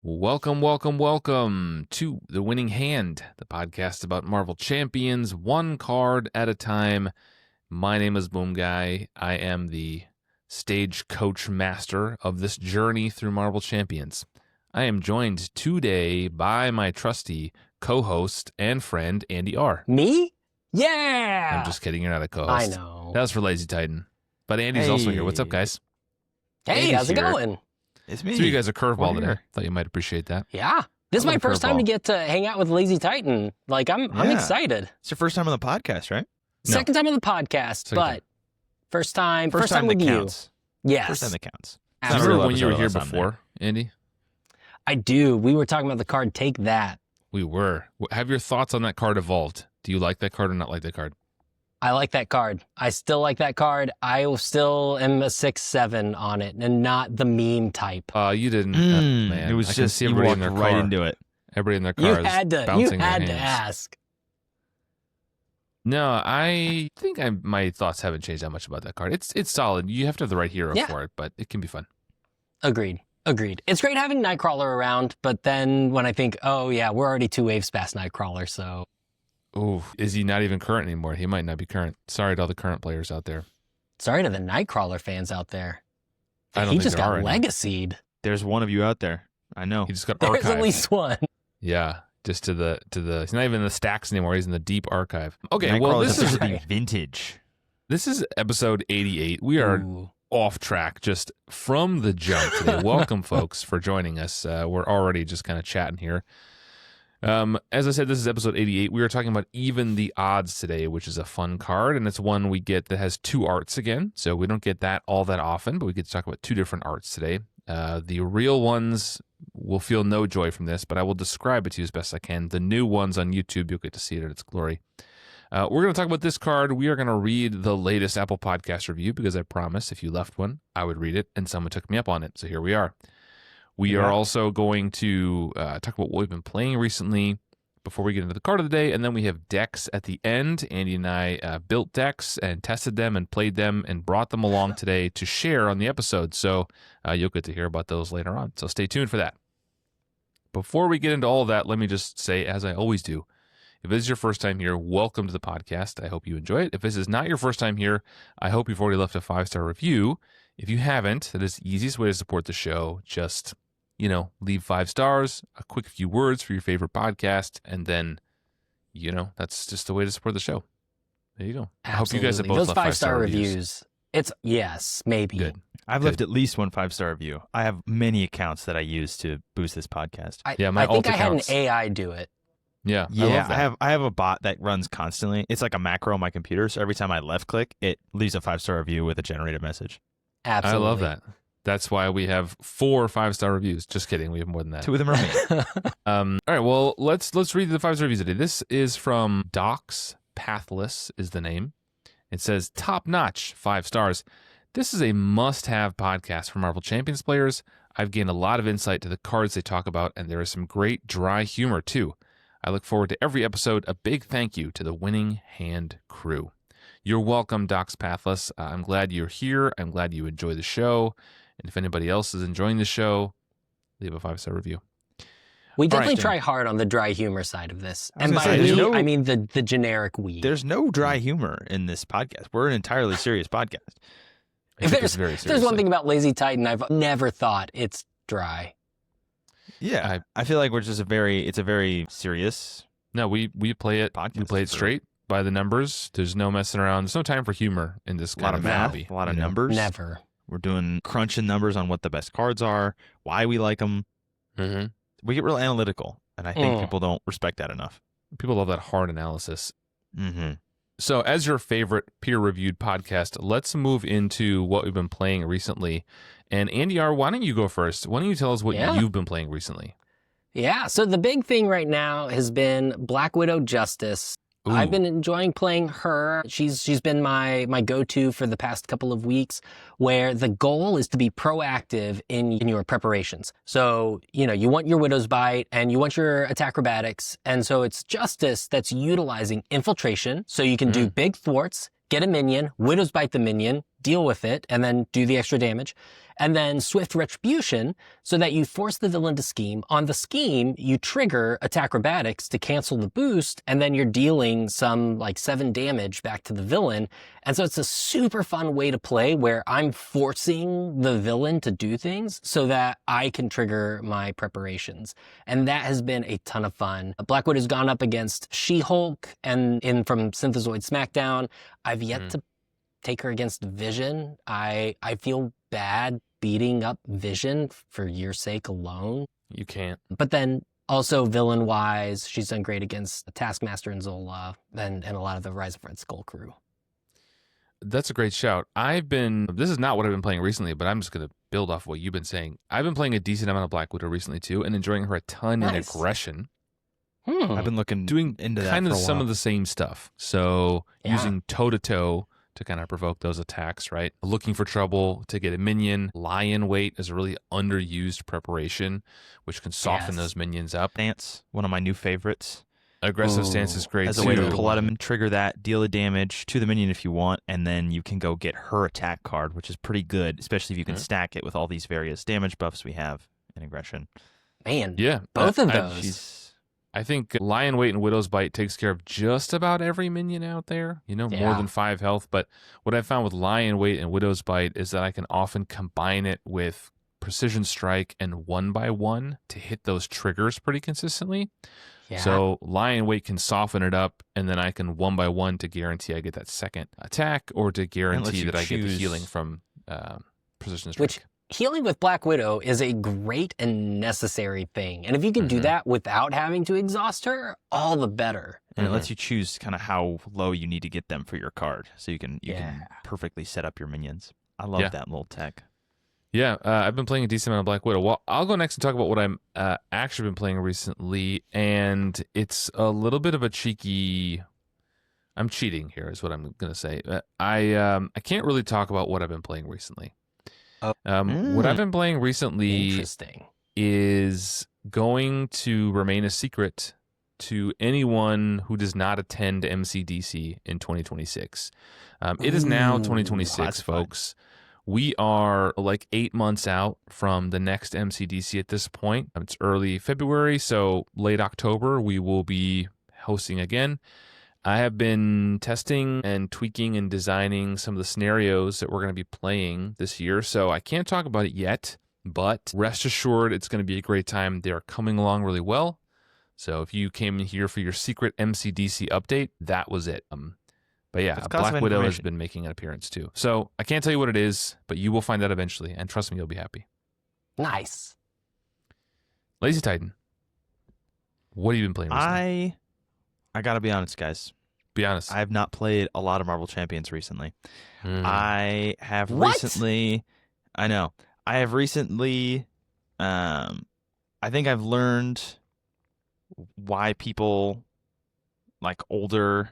Welcome to The Winning Hand, the podcast about Marvel Champions, one card at a time. My name is Boom Guy. I am the stagecoach master of this journey through Marvel Champions. I am joined today by my trusty co-host and friend, Andyr. Me? Yeah! I'm just kidding. You're not a co-host. I know. That was for Lazy Titan. But Andy's also here. What's up, guys? Hey, Andy's how's it here. going? It's me. So you guys are curveball We're today. here. Thought you might appreciate that. Yeah. This is I my love first time to curveball. get to hang out with Lazy Titan. Like, I'm Yeah. excited. It's your first time on the podcast, right? No. Second time on the podcast, Second but time. first time that with counts. you. Yes. First time that counts. Do you Not a remember real when you were episode here unless I'm before, Andy? I do. We were talking about the card Take That. We were. Have your thoughts on that card evolved? Do you like that card or not like that card? I like that card. I still like that card. I still am a 6-7 on it and not the meme type. You didn't. Man, It was I can just see you everybody walked in their right car. into it. Everybody in their You cars had to bouncing their hands. ask. No, I think my thoughts haven't changed that much about that card. It's solid. You have to have the right hero Yeah. for it, but it can be fun. Agreed. It's great having Nightcrawler around, but then when I think, oh yeah, we're already 2 waves past Nightcrawler, so Ooh, is he not even current anymore? He might not be current. Sorry to all the current players out there. sorry to the Nightcrawler fans out there. I don't He think just there got are any. legacied. There's one of you out there. I know. He just got There's archived. at least one. Yeah, just to the. He's not even in the stacks anymore. He's in the deep archive. Okay, Nightcrawler's well this is supposed to be vintage. episode 88. We are Ooh. off track just from the jump today. Welcome, folks, for joining us. We're already just kind of chatting here. As I said, this is episode 88. We are talking about Even the Odds today, which is a fun card, and it's one we get that has 2 arts again. So we don't get that all that often, but we get to talk about 2 different arts today. The real ones will feel no joy from this, but I will describe it to you as best I can. The new ones on YouTube, you'll get to see it at its glory. We're going to talk about this card. We are going to read the latest Apple Podcast review because I promised if you left one, I would read it, and someone took me up on it. So here we are. We are also going to talk about what we've been playing recently before we get into the card of the day, and then we have decks at the end. Andy and I built decks and tested them and played them and brought them along today to share on the episode. So you'll get to hear about those later on. So stay tuned for that. Before we get into all of that, let me just say, as I always do, if this is your first time here, welcome to the podcast. I hope you enjoy it. If this is not your first time here, I hope you've already left a 5-star review. If you haven't, that is the easiest way to support the show. Just, leave 5 stars, a quick few words for your favorite podcast, and then, that's just the way to support the show. There you go. I hope you guys have both Those left 5-star 5-star reviews. It's yes, maybe. Good. I've Good. left at least one 5-star review. I have many accounts that I use to boost this podcast. Yeah, my I think alt I had an accounts. AI do it. Yeah, I Yeah, love that. I have a bot that runs constantly. It's like a macro on my computer. So every time I left click, it leaves a 5-star review with a generated message. Absolutely. I love that. That's why we have 4 5-star reviews. Just kidding. We have more than that. 2 of them are me. All right, well, let's read the 5-star reviews today. This is from Docs Pathless is the name. It says, top notch, 5 stars. This is a must-have podcast for Marvel Champions players. I've gained a lot of insight to the cards they talk about, and there is some great dry humor, too. I look forward to every episode. A big thank you to the Winning Hand crew. You're welcome, Docs Pathless. I'm glad you're here. I'm glad you enjoy the show. And if anybody else is enjoying the show, leave a 5-star review. We All right, definitely then. try hard on the dry humor side of this. I was And gonna by say, there's we, no- I mean the generic we. There's no dry humor in this podcast. We're an entirely serious podcast. I take this very If there's one seriously. thing about Lazy Titan I've never thought, it's dry. Yeah, I feel like we're just it's a very serious No, we play it. podcast. We play it straight by the numbers. There's no messing around. There's no time for humor in this A lot kind of of math, hobby. a lot of you know? numbers. Never. We're doing crunching numbers on what the best cards are, why we like them. Mhm. We get real analytical, and I think people don't respect that enough. People love that hard analysis. Mm-hmm. So, as your favorite peer-reviewed podcast, let's move into what we've been playing recently. And Andyr, why don't you go first? Why don't you tell us what Yeah. you've been playing recently? Yeah, so the big thing right now has been Black Widow Justice. I've been enjoying playing her. She's been my go-to for the past couple of weeks, where the goal is to be proactive in your preparations. So, you want your Widow's Bite and you want your acrobatics. And so it's Justice that's utilizing infiltration. So you can do big thwarts, get a minion, Widow's Bite the minion, deal with it, and then do the extra damage. And then Swift Retribution, so that you force the villain to scheme. On the scheme, you trigger acrobatics to cancel the boost, and then you're dealing some 7 damage back to the villain. And so it's a super fun way to play where I'm forcing the villain to do things so that I can trigger my preparations. And that has been a ton of fun. Black Widow's gone up against She-Hulk and from Synthezoid SmackDown. I've yet to take her against Vision. I feel bad beating up Vision for your sake alone. You can't. But then also villain-wise, she's done great against Taskmaster and Zola and a lot of the Rise of Red Skull crew. That's a great shout. This is not what I've been playing recently, but I'm just going to build off what you've been saying. I've been playing a decent amount of Black Widow recently too, and enjoying her a ton in aggression. I've been looking doing into that kind for of a some while. of the same stuff. So using toe-to-toe to kind of provoke those attacks, right? Looking for trouble to get a minion. Lion Weight is a really underused preparation, which can soften those minions up. Stance, one of my new favorites. Aggressive stance is great As too. a way to pull out him and trigger that, deal the damage to the minion if you want, and then you can go get her attack card, which is pretty good, especially if you can stack it with all these various damage buffs we have in aggression. Man, Yeah, both of those. I think Lion Weight and Widow's Bite takes care of just about every minion out there, more than 5 health. But what I found with Lion Weight and Widow's Bite is that I can often combine it with Precision Strike and 1x1 to hit those triggers pretty consistently. Yeah. So Lion Weight can soften it up, and then I can 1x1 to guarantee I get that second attack, or to guarantee that I get the healing from Precision Strike. Which healing with Black Widow is a great and necessary thing. And if you can do that without having to exhaust her, all the better. And it lets you choose kind of how low you need to get them for your card, so you can perfectly set up your minions. I love that little tech. Yeah, I've been playing a decent amount of Black Widow. Well, I'll go next and talk about what I'm actually been playing recently, and it's a little bit of a cheeky. I'm cheating here, is what I'm going to say. I can't really talk about what I've been playing recently. What I've been playing recently is going to remain a secret to anyone who does not attend MCDC in 2026. It is now 2026, folks. We are 8 months out from the next MCDC at this point. It's early February, so late October we will be hosting again. I have been testing and tweaking and designing some of the scenarios that we're going to be playing this year, so I can't talk about it yet, but rest assured it's going to be a great time. They are coming along really well. So if you came in here for your secret MCDC update, that was it. But yeah, Black Widow has been making an appearance too. So I can't tell you what it is, but you will find out eventually, and trust me, you'll be happy. Nice. Lazy Titan, what have you been playing recently? I gotta be honest, guys. Be honest. I have not played a lot of Marvel Champions recently. I have What? recently. I know. I have recently. I think I've learned why people, like older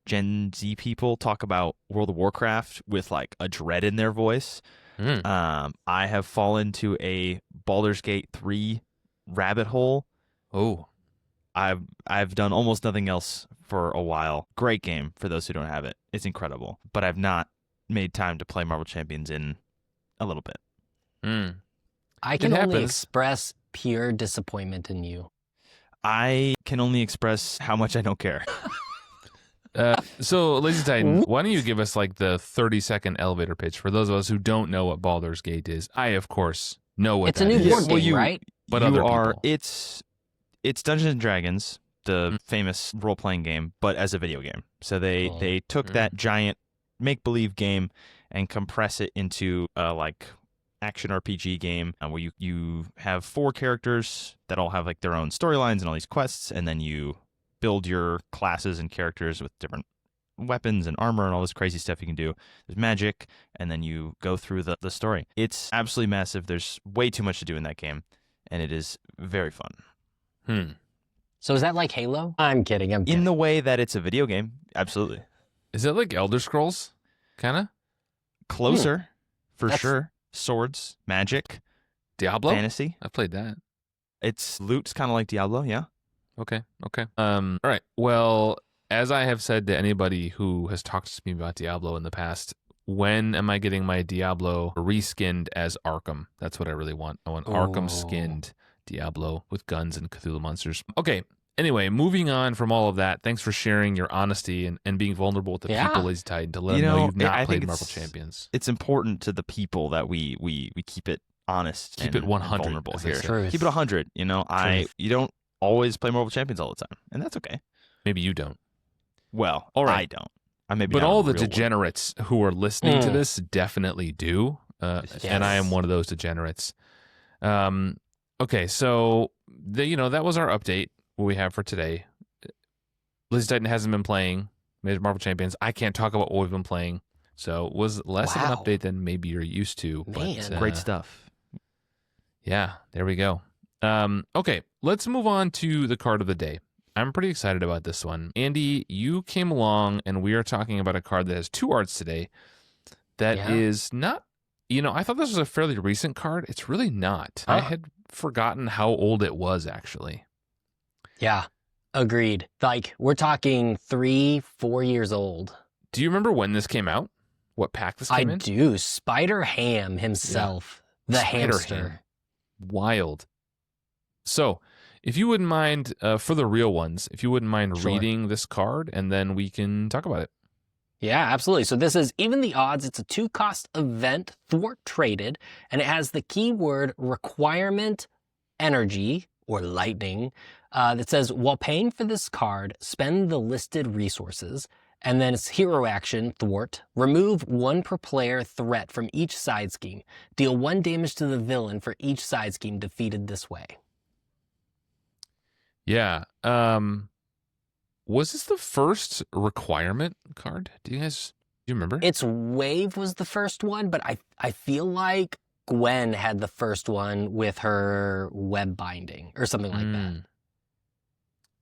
Gen Z people, talk about World of Warcraft with a dread in their voice. I have fallen to a Baldur's Gate 3 rabbit hole. Oh. I've done almost nothing else for a while. Great game for those who don't have it. It's incredible. But I've not made time to play Marvel Champions in a little bit. I can only express pure disappointment in you. I can only express how much I don't care. So, Lazy Titan, why don't you give us the 30-second elevator pitch for those of us who don't know what Baldur's Gate is? I, of course, know what it's a new board game, right? But other people. It's Dungeons and Dragons, the famous role-playing game, but as a video game. So they took that giant make-believe game and compress it into a action RPG game where you have 4 characters that all have their own storylines and all these quests, and then you build your classes and characters with different weapons and armor and all this crazy stuff you can do. There's magic, and then you go through the story. It's absolutely massive. There's way too much to do in that game, and it is very fun. So is that like Halo? I'm kidding. I'm kidding. In the way that it's a video game, absolutely. Is it like Elder Scrolls? Kind of? Closer, for That's- sure. Swords, magic, Diablo? fantasy. I played that. It's loot's kind of like Diablo, yeah. Okay. All right. Well, as I have said to anybody who has talked to me about Diablo in the past, when am I getting my Diablo reskinned as Arkham? That's what I really want. I want Arkham skinned Diablo with guns and Cthulhu monsters. Okay. Anyway, moving on from all of that, thanks for sharing your honesty and being vulnerable with the people, Lazy Titan, to let them know you've not I played think Marvel Champions. It's important to the people that we keep it honest, Keep it 100, and vulnerable as I here. said. Truth. Keep it 100. You know, you don't always play Marvel Champions all the time, and that's okay. Maybe you don't. Well, All right. I don't. I maybe But not all a the real one. degenerates who are listening to this definitely do. And I am one of those degenerates. Okay, so that was our update, what we have for today. Lazy Titan hasn't been playing Major Marvel Champions. I can't talk about what we've been playing. So it was less of an update than maybe you're used to. Man. But, Great stuff. Yeah, there we go. Okay, let's move on to the card of the day. I'm pretty excited about this one. Andy, you came along and we are talking about a card that has two arts today that is not, I thought this was a fairly recent card. It's really not. I had forgotten how old it was, actually. Yeah, agreed. Like, we're talking 3-4 years old. Do you remember when this came out? What pack this came in? I do. Spider-Ham himself, the hamster. Spider-Ham. Wild. So, if you wouldn't mind, for the real ones, if you wouldn't mind reading this card, and then we can talk about it. Yeah, absolutely. So this is Even the Odds. It's a 2-cost event, thwart traded, and it has the keyword requirement energy or lightning that says, while paying for this card, spend the listed resources. And then it's hero action, thwart. Remove 1 per player threat from each side scheme. Deal 1 damage to the villain for each side scheme defeated this way. Yeah. Was this the first requirement card? Do you remember? Its wave was the first one, but I feel like Gwen had the first one with her web binding or something like that.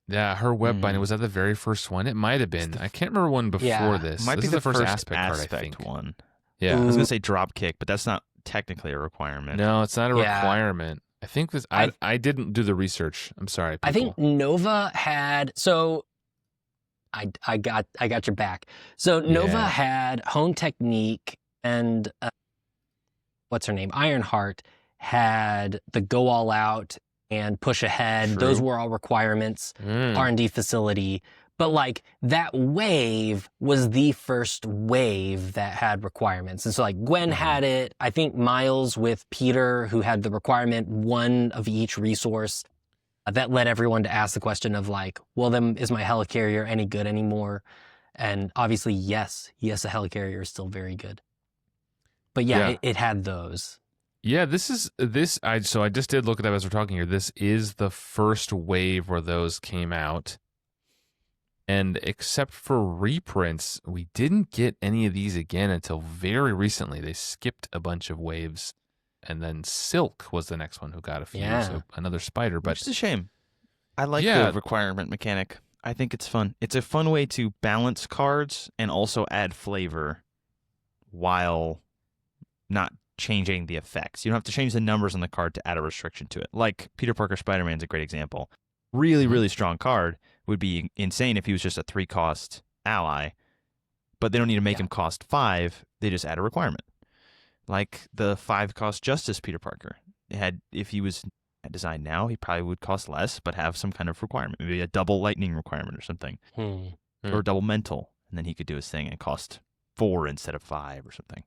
Yeah, her web binding. Was that the very first one? It might have been. I can't remember one before this. Might this be is the the first first aspect card, I think. one. Yeah. I was going to say drop kick, but that's not technically a requirement. No, it's not a requirement. I think this. I didn't do the research. I'm sorry. People. I think Nova had. So I got your back. So Nova had Hone Technique and what's her name? Ironheart had the Go All Out and Push Ahead. True. Those were all requirements. R&D facility. But like that wave was the first wave that had requirements. And so like Gwen had it. I think Miles with Peter, who had the requirement 1 of each resource. That led everyone to ask the question of like, well, then is my helicarrier any good anymore? And obviously, yes, a helicarrier is still very good. But it had those. Yeah, so I just did look it up as we're talking here. This is the first wave where those came out. And except for reprints, we didn't get any of these again until very recently. They skipped a bunch of waves. And then Silk was the next one who got a few. Yeah. So another spider. But Which is a shame. I like the requirement mechanic. I think it's fun. It's a fun way to balance cards and also add flavor while not changing the effects. You don't have to change the numbers on the card to add a restriction to it. Like Peter Parker Spider-Man's a great example. Really, really strong card. Would be insane if he was just a 3-cost ally, but they don't need to make him cost 5. They just add a requirement. Like the 5-cost Justice Peter Parker. If he was designed now, he probably would cost less, but have some kind of requirement. Maybe a double lightning requirement or something. Or double mental. And then he could do his thing and cost 4 instead of 5 or something.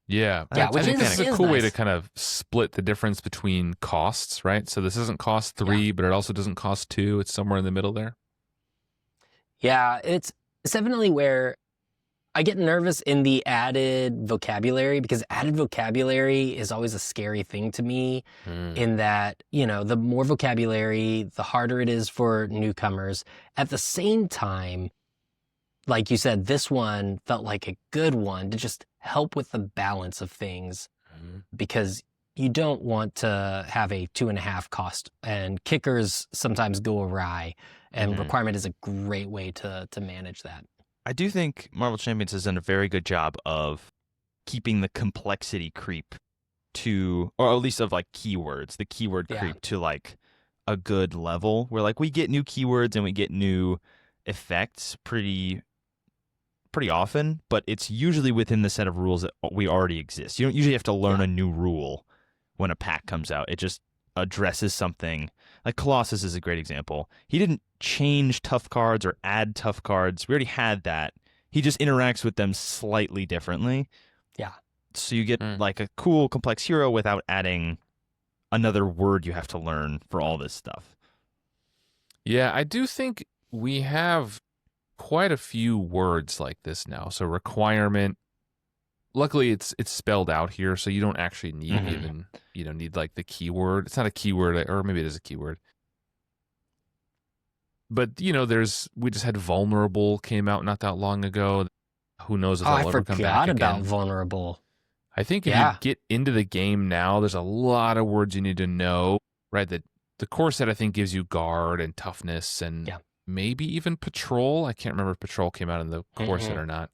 Yeah, which I think it's a cool way to nice. kind of split the difference between costs, right? So this doesn't cost 3, but it also doesn't cost 2. It's somewhere in the middle there. Yeah, it's definitely where I get nervous in the added vocabulary, because added vocabulary is always a scary thing to me in that, the more vocabulary, the harder it is for newcomers. At the same time, like you said, this one felt like a good one to just help with the balance of things because you don't want to have a 2.5 cost, and kickers sometimes go awry, and requirement is a great way to manage that. I do think Marvel Champions has done a very good job of keeping the complexity creep to, or at least of like keywords, the keyword creep to like a good level where like we get new keywords and we get new effects pretty often, but it's usually within the set of rules that we already exist. You don't usually have to learn a new rule when a pack comes out. It just addresses something. Like Colossus is a great example. He didn't change tough cards or add tough cards. We already had that. He just interacts with them slightly differently. Yeah. So you get like a cool, complex hero without adding another word you have to learn for all this stuff. Yeah, I do think we have quite a few words like this now. So requirement, luckily it's spelled out here, so you don't actually need even, need like the keyword. It's not a keyword, or maybe it is a keyword. But, we just had vulnerable came out not that long ago. Who knows if they'll ever come back I forgot again. about vulnerable. I think if you get into the game now, there's a lot of words you need to know, right? The core set, I think, gives you guard and toughness and maybe even patrol. I can't remember if patrol came out in the core set or not.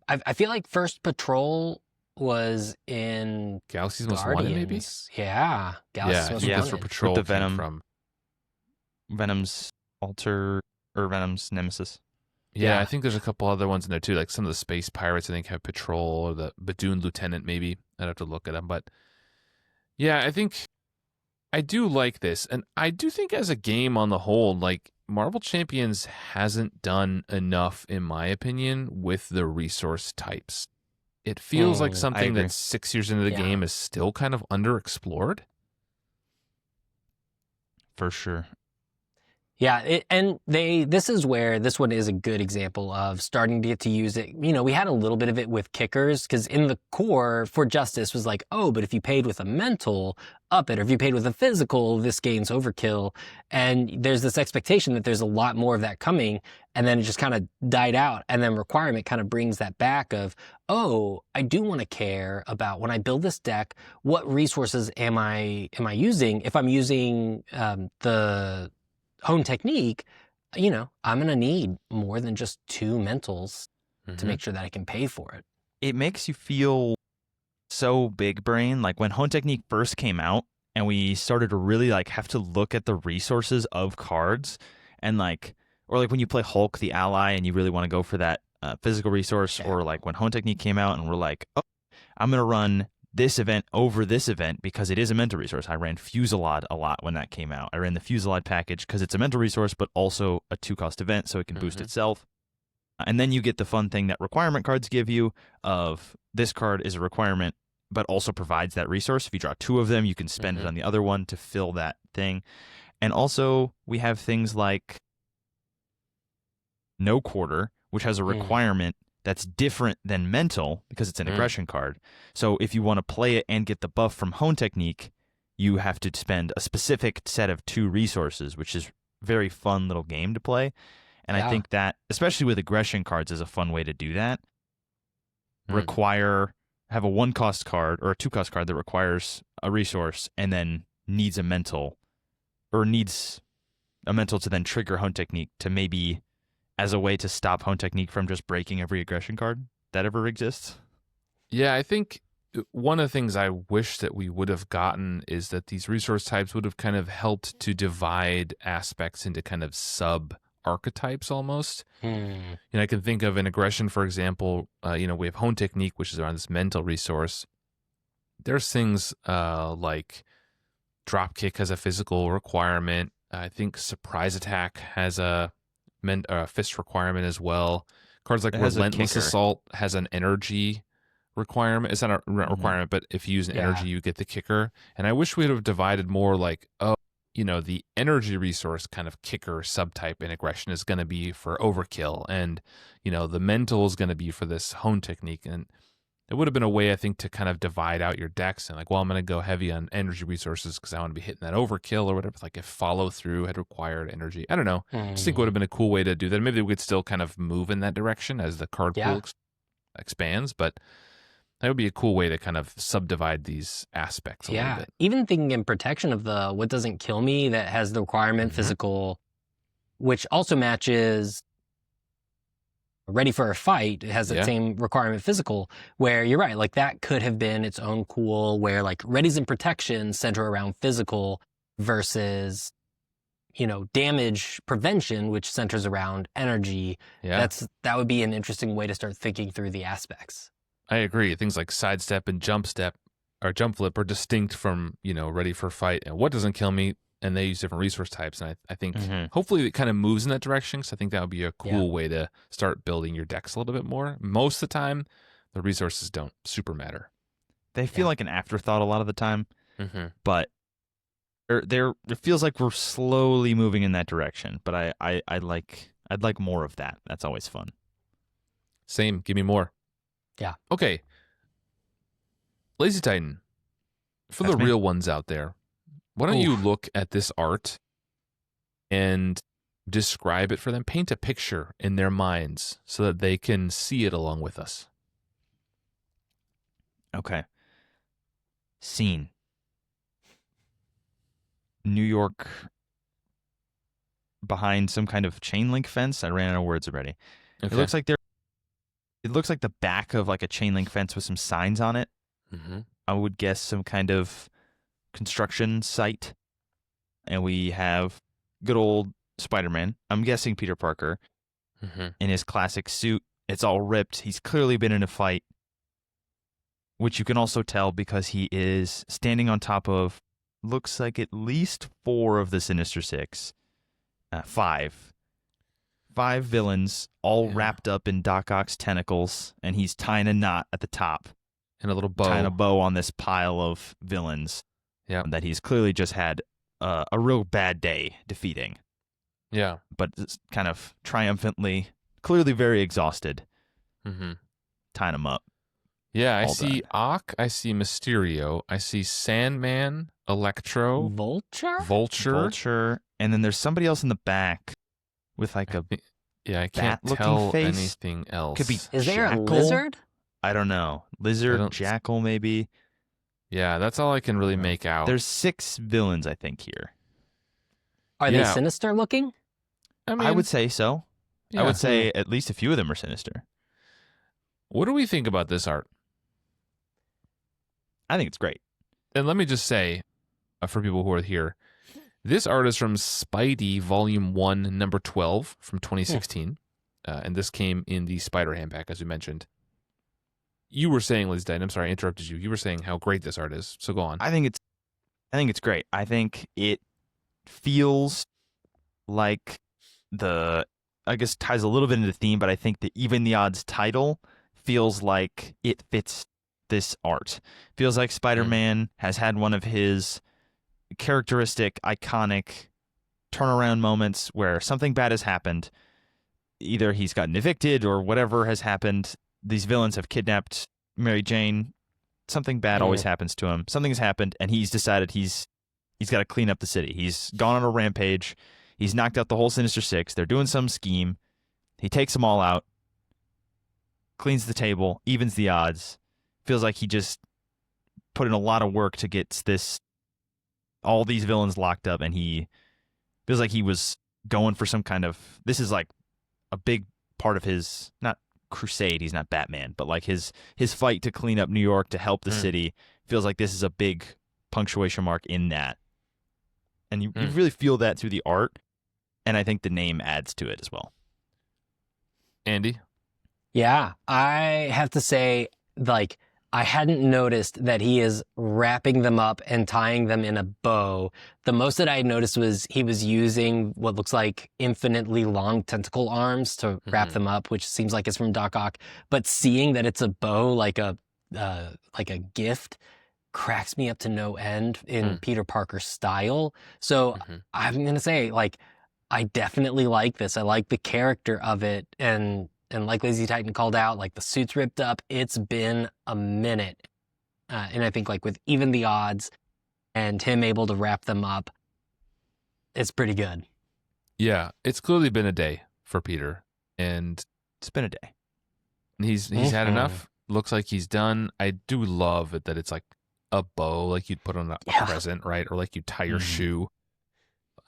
I feel like first patrol was in Galaxy's Most Wanted, maybe? Yeah. Galaxy's Most Wanted. That's where patrol with the came from. Venom's alter, or Venom's nemesis. Yeah, I think there's a couple other ones in there too. Like some of the space pirates, I think, have patrol, or the Badoon Lieutenant, maybe. I'd have to look at them. But yeah, I think I do like this. And I do think as a game on the whole, like Marvel Champions hasn't done enough, in my opinion, with the resource types. It feels like something that 6 years into the game is still kind of underexplored. For sure. Yeah, this is where this one is a good example of starting to get to use it. We had a little bit of it with kickers, because in the core for Justice was like, oh, but if you paid with a mental, up it, or if you paid with a physical, this gains overkill. And there's this expectation that there's a lot more of that coming, and then it just kind of died out. And then requirement kind of brings that back of, oh, I do want to care about when I build this deck, what resources am I using? If I'm using the hone technique, I'm going to need more than just 2 mentals to make sure that I can pay for it. It makes you feel so big brain. Like when hone technique first came out and we started to really like have to look at the resources of cards, and like, or like when you play Hulk, the ally, and you really want to go for that physical resource, or like when hone technique came out and we're like, oh, I'm going to run this event over this event because it is a mental resource. I ran Fusillade a lot when that came out. I ran the Fusillade package because it's a mental resource, but also a 2-cost event, so it can boost itself. And then you get the fun thing that requirement cards give you of this card is a requirement, but also provides that resource. If you draw 2 of them, you can spend it on the other one to fill that thing. And also we have things like No Quarter, which has a requirement that's different than mental because it's an aggression card. So if you want to play it and get the buff from hone technique, you have to spend a specific set of 2 resources, which is a very fun little game to play. And I think that, especially with aggression cards, is a fun way to do that. Have a 1-cost card or a 2-cost card that requires a resource and then needs a mental, or needs a mental to then trigger hone technique to maybe as a way to stop hone technique from just breaking every aggression card that ever exists. Yeah, I think one of the things I wish that we would have gotten is that these resource types would have kind of helped to divide aspects into kind of sub-archetypes almost. I can think of an aggression, for example, we have hone technique, which is around this mental resource. There's things like dropkick has a physical requirement. I think surprise attack has a fist requirement as well. Cards like Relentless Assault has an energy requirement. It's not a requirement, but if you use an energy, you get the kicker. And I wish we would have divided more like, the energy resource kind of kicker subtype in aggression is going to be for overkill, and the mental is going to be for this hone technique. And it would have been a way, I think, to kind of divide out your decks and like, well, I'm going to go heavy on energy resources because I want to be hitting that overkill or whatever. Like if follow through had required energy, I don't know. I just think it would have been a cool way to do that. Maybe we could still kind of move in that direction as the card pool expands. But That would be a cool way to kind of subdivide these aspects a little bit. Even thinking in protection of the what doesn't kill me that has the requirement physical, which also matches ready for a fight. It has that same requirement physical, where you're right, like that could have been its own cool, where like readies and protection center around physical versus, damage prevention, which centers around energy. Yeah. That would be an interesting way to start thinking through the aspects. I agree. Things like sidestep and jump step or jump flip are distinct from, ready for fight and what doesn't kill me. And they use different resource types. And I think hopefully it kind of moves in that direction. Because I think that would be a cool way to start building your decks a little bit more. Most of the time, the resources don't super matter. They feel like an afterthought a lot of the time. But it feels like we're slowly moving in that direction. But I'd like more of that. That's always fun. Same. Give me more. Yeah. Okay. Lazy Titan, for That's the me. real ones out there, why don't you look at this art and describe it for them? Paint a picture in their minds so that they can see it along with us. Okay. Scene. New York behind some kind of chain link fence. I ran out of words already. Okay. It looks like the back of like a chain link fence with some signs on it. I would guess some kind of construction site. And we have good old Spider-Man. I'm guessing Peter Parker in his classic suit. It's all ripped. He's clearly been in a fight, which you can also tell because he is standing on top of, looks like at least 4 of the Sinister Six. 5 villains all wrapped up in Doc Ock's tentacles, and he's tying a knot at the top. And a little bow. Tying a bow on this pile of villains that he's clearly just had a real bad day defeating. Yeah. But it's kind of triumphantly, clearly very exhausted, tying them up. Yeah, I see Ock, I see Mysterio, I see Sandman, Electro, Vulture, and then there's somebody else in the back with like a I can't bat-looking tell face. anything else. Could be Is there a Jackal? lizard? I don't know. Lizard, Jackal, maybe. Yeah, that's all I can really make out. There's 6 villains, I think, here. Are they sinister looking? I mean, I would say so. Yeah. I would say at least a few of them are sinister. What do we think about this art? I think it's great. And let me just say, for people who are here, this art is from Spidey Volume 1, number 12 from 2016. And this came in the Spider-Ham pack, as we mentioned. You were saying, Liz Dyne, I'm sorry, I interrupted you. You were saying how great this art is. So go on. I think it's great. I think it feels like I guess ties a little bit into the theme, but I think that even the odds title feels like it fits this art. Feels like Spider-Man has had one of his characteristic, iconic turnaround moments where something bad has happened. Either he's gotten evicted or whatever has happened. These villains have kidnapped Mary Jane. Something bad always happens to him. Something's happened, and he's decided he's got to clean up the city. He's gone on a rampage. He's knocked out the whole Sinister Six. They're doing some scheme. He takes them all out, cleans the table, evens the odds. Feels like he just put in a lot of work to get all these villains locked up, and he feels like he was going for some kind of, this is like a big part of his, not crusade, he's not Batman, but like his fight to clean up New York, to help the city. Feels like this is a big punctuation mark in that. And you really feel that through the art, and I think the name adds to it as well. Andy? Yeah, I have to say, like, I hadn't noticed that he is wrapping them up and tying them in a bow. The most that I had noticed was he was using what looks like infinitely long tentacle arms to wrap them up, which seems like it's from Doc Ock. But seeing that it's a bow, like a gift, cracks me up to no end in Peter Parker style. So I'm going to say, like, I definitely like this. I like the character of it. And like Lazy Titan called out, like the suit's ripped up. It's been a minute. And I think like with even the odds and him able to wrap them up, it's pretty good. Yeah, it's clearly been a day for Peter. And It's been a day. he's had enough. looks like he's done. I do love it that it's like a bow, like you'd put on a present, right? Or like you tie your shoe.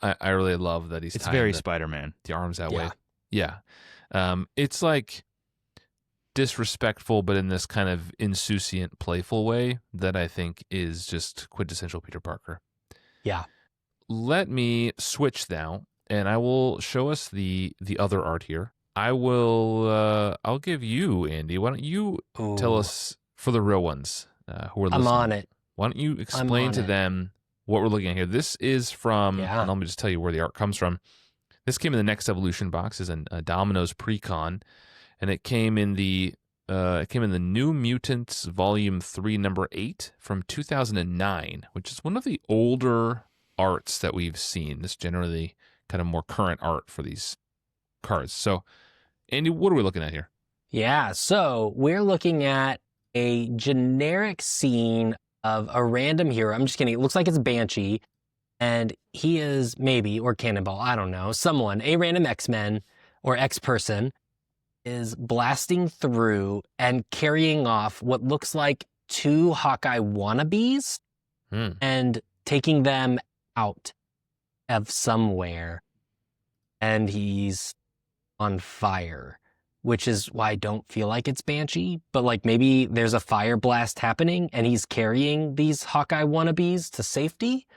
I really love that he's It's tying very Spider-Man. the arms that way. Yeah. It's like disrespectful, but in this kind of insouciant, playful way that I think is just quintessential Peter Parker. Yeah. Let me switch now, and I will show us the other art here. I'll give you, Andy. Why don't you tell us for the real ones who are listening? I'm on it. Why don't you explain to them what we're looking at here? This is from, and let me just tell you where the art comes from. This came in the Next Evolution box, is a Domino's Precon, and it came in the New Mutants Volume 3, Number 8 from 2009, which is one of the older arts that we've seen. This generally kind of more current art for these cards. So, Andy, what are we looking at here? Yeah, so we're looking at a generic scene of a random hero. I'm just kidding. It looks like it's Banshee, and he is maybe, or Cannonball, I don't know, someone, a random X-Men or X-person is blasting through and carrying off what looks like 2 Hawkeye wannabes and taking them out of somewhere. And he's on fire, which is why I don't feel like it's Banshee, but like maybe there's a fire blast happening and he's carrying these Hawkeye wannabes to safety,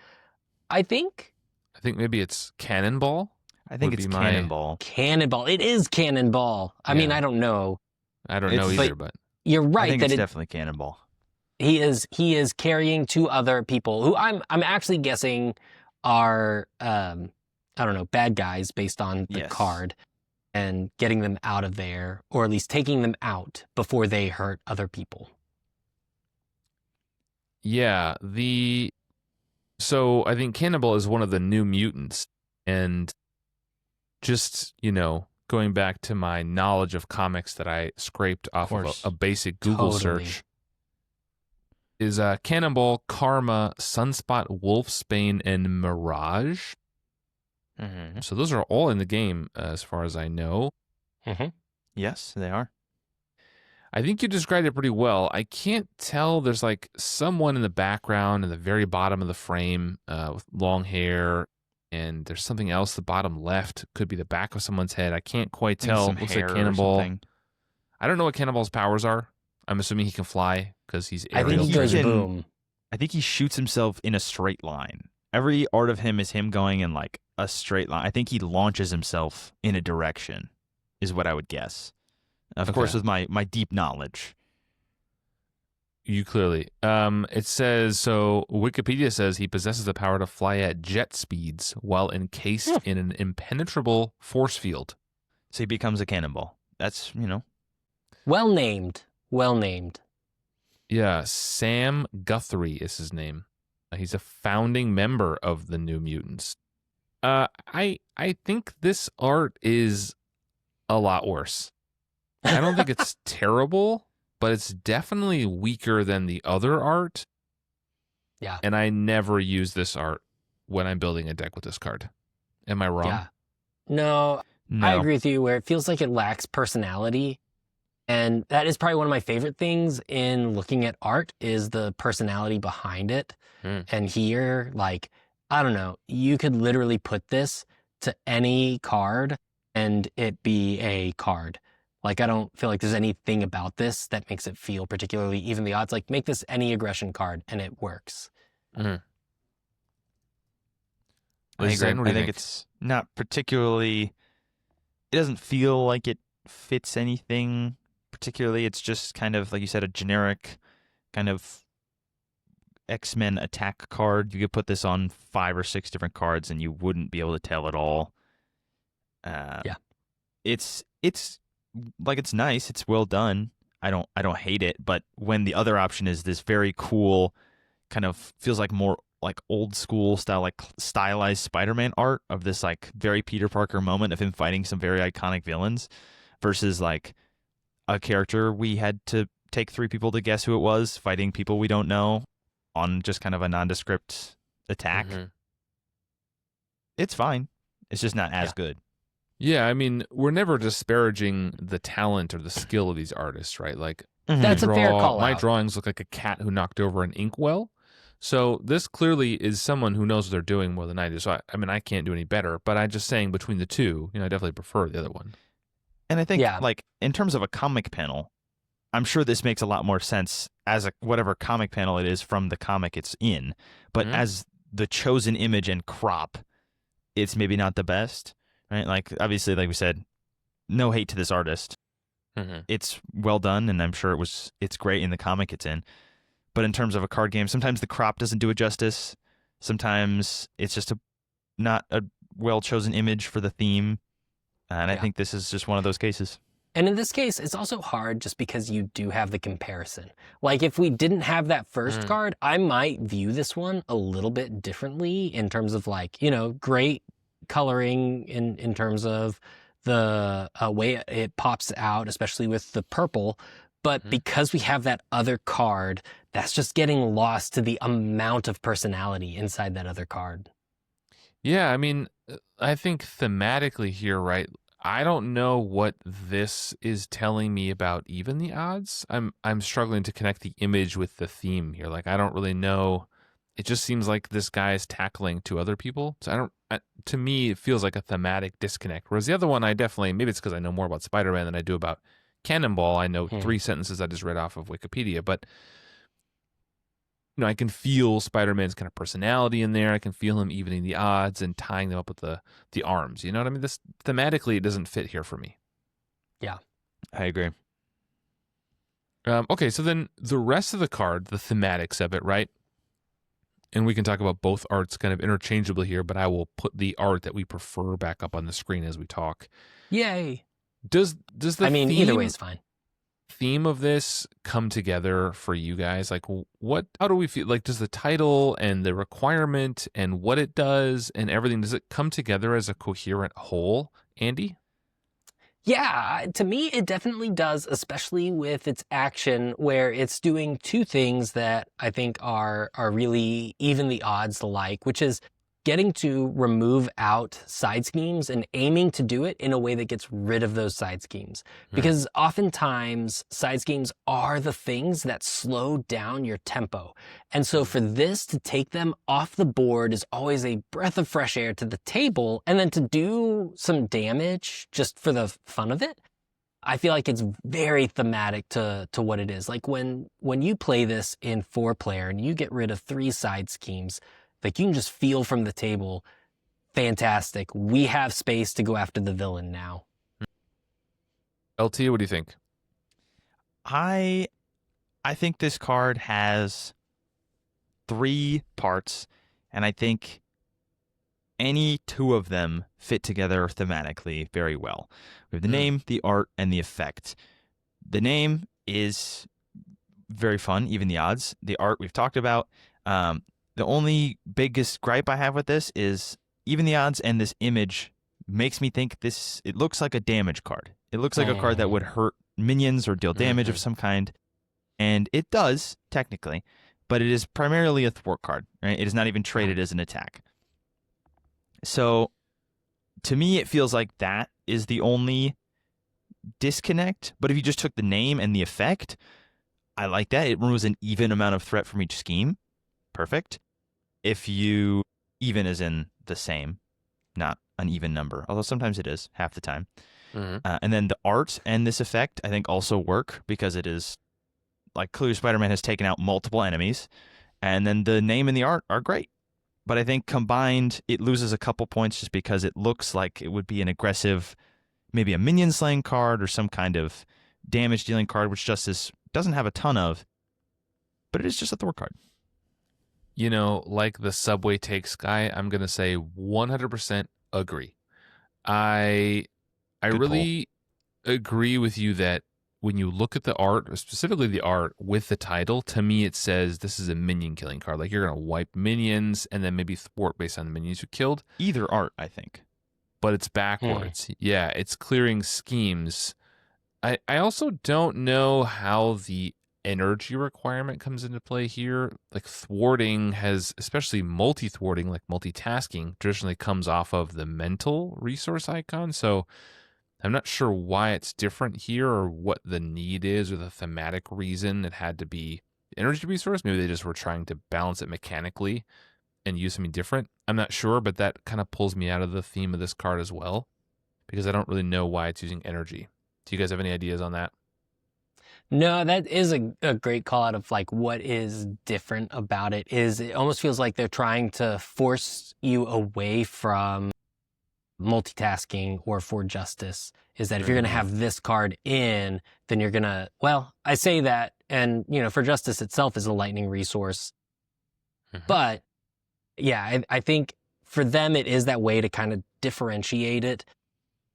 I think. I think maybe it's Cannonball. I think it's Cannonball. Cannonball. It is Cannonball. I mean, I don't know. I don't know either, but you're right. I think it's definitely Cannonball. He is carrying 2 other people who I'm actually guessing are I don't know, bad guys based on the card, and getting them out of there, or at least taking them out before they hurt other people. Yeah, so I think Cannonball is one of the New Mutants, and just, going back to my knowledge of comics that I scraped off of a basic Google search, is Cannonball, Karma, Sunspot, Wolfsbane, and Mirage. Mm-hmm. So those are all in the game, as far as I know. Mm-hmm. Yes, they are. I think you described it pretty well. I can't tell. There's like someone in the background in the very bottom of the frame with long hair, and there's something else the bottom left. Could be the back of someone's head. I can't quite tell. Looks like Cannonball. I don't know what Cannonball's powers are. I'm assuming he can fly because he's aerial. I think he goes boom. I think he shoots himself in a straight line. Every art of him is him going in like a straight line. I think he launches himself in a direction, is what I would guess. Of course, with my deep knowledge. You clearly. It says, so Wikipedia says he possesses the power to fly at jet speeds while encased in an impenetrable force field. So he becomes a Cannonball. That's, Well named. Well named. Yeah, Sam Guthrie is his name. He's a founding member of the New Mutants. I think this art is a lot worse. I don't think it's terrible, but it's definitely weaker than the other art. Yeah. And I never use this art when I'm building a deck with this card. Am I wrong? Yeah. No, I agree with you where it feels like it lacks personality. And that is probably one of my favorite things in looking at art is the personality behind it. And here, like, I don't know, you could literally put this to any card and it be a card. Like, I don't feel like there's anything about this that makes it feel particularly even the odds. Like, make this any aggression card and it works. I think it's not particularly, it doesn't feel like it fits anything particularly. It's just kind of, like you said, a generic kind of X-Men attack card. You could put this on 5 or 6 different cards and you wouldn't be able to tell at all. It's like, it's nice, it's well done. I don't hate it, but when the other option is this very cool, kind of feels like more like old school style, like stylized Spider-Man art of this like very Peter Parker moment of him fighting some very iconic villains, versus like a character we had to take 3 people to guess who it was, fighting people we don't know on just kind of a nondescript attack. It's fine. It's just not as good. Yeah, I mean, we're never disparaging the talent or the skill of these artists, right? Like, That's a fair call My out. drawings look like a cat who knocked over an inkwell. So this clearly is someone who knows what they're doing more than I do. So I can't do any better. But I'm just saying between the two, I definitely prefer the other one. And I think, Yeah. like, in terms of a comic panel, I'm sure this makes a lot more sense as whatever comic panel it is from the comic it's in. But as the chosen image and crop, it's maybe not the best, right? Like, obviously, like we said, no hate to this artist. It's well done, and I'm sure it's great in the comic it's in. But in terms of a card game, sometimes the crop doesn't do it justice. Sometimes it's just not a well-chosen image for the theme. And I think this is just one of those cases. And in this case, it's also hard just because you do have the comparison. Like, if we didn't have that first card, I might view this one a little bit differently in terms of, like, great coloring in terms of the way it pops out, especially with the purple. But because we have that other card, that's just getting lost to the amount of personality inside that other card. Yeah, I mean, I think thematically here, right? I don't know what this is telling me about even the odds. I'm struggling to connect the image with the theme here. Like, I don't really know. It just seems like this guy is tackling two other people. So to me, it feels like a thematic disconnect. Whereas the other one, maybe it's because I know more about Spider-Man than I do about Cannonball. I know 3 sentences I just read off of Wikipedia, but I can feel Spider-Man's kind of personality in there. I can feel him evening the odds and tying them up with the arms. You know what I mean? This thematically, it doesn't fit here for me. Yeah, I agree. Okay, so then the rest of the card, the thematics of it, right? And we can talk about both arts kind of interchangeably here, but I will put the art that we prefer back up on the screen as we talk. Yay! Does the either way is fine. Theme of this come together for you guys? Like, how do we feel? Like, does the title and the requirement and what it does and everything, does it come together as a coherent whole, Andy? Yeah, to me, it definitely does, especially with its action, where it's doing two things that I think are really even the odds alike, which is getting to remove out side schemes and aiming to do it in a way that gets rid of those side schemes. Because oftentimes side schemes are the things that slow down your tempo. And so for this to take them off the board is always a breath of fresh air to the table. And then to do some damage just for the fun of it, I feel like it's very thematic to what it is. Like when you play this in 4-player and you get rid of 3 side schemes, like, you can just feel from the table, fantastic. We have space to go after the villain now. LT, what do you think? I think this card has 3 parts, and I think any 2 of them fit together thematically very well. We have the name, the art, and the effect. The name is very fun, even the odds. The art we've talked about. The only biggest gripe I have with this is even the odds and this image makes me think it looks like a damage card. It looks like a card that would hurt minions or deal damage of some kind. And it does, technically, but it is primarily a thwart card, right? It is not even traded as an attack. So to me, it feels like that is the only disconnect. But if you just took the name and the effect, I like that. It removes an even amount of threat from each scheme. Perfect. If you, even as in the same, not an even number, although sometimes it is, half the time. And then the art and this effect, I think, also work because it is, like, clearly Spider-Man has taken out multiple enemies, and then the name and the art are great. But I think combined, it loses a couple points just because it looks like it would be an aggressive, maybe a minion slaying card or some kind of damage dealing card, which Justice doesn't have a ton of, but it is just a thwart card. Like the Subway Takes guy, I'm going to say 100% agree. I Good really agree with you that when you look at the art, specifically the art with the title, to me it says this is a minion killing card. Like, you're going to wipe minions and then maybe thwart based on the minions you killed. Either art, I think. But it's backwards. Yeah, it's clearing schemes. I also don't know how the energy requirement comes into play here. Like, thwarting has, especially multi-thwarting, like multitasking, traditionally comes off of the mental resource icon. So I'm not sure why it's different here or what the need is or the thematic reason it had to be energy resource. Maybe they just were trying to balance it mechanically and use something different. I'm not sure, but that kind of pulls me out of the theme of this card as well, because I don't really know why it's using energy. Do you guys have any ideas on that? No, that is a great call out of like what is different about it is it almost feels like they're trying to force you away from multitasking or for justice. Is that if you're going to have this card in, then you're going to, well, I say that, and for justice itself is a lightning resource. But yeah, I think for them it is that way to kind of differentiate it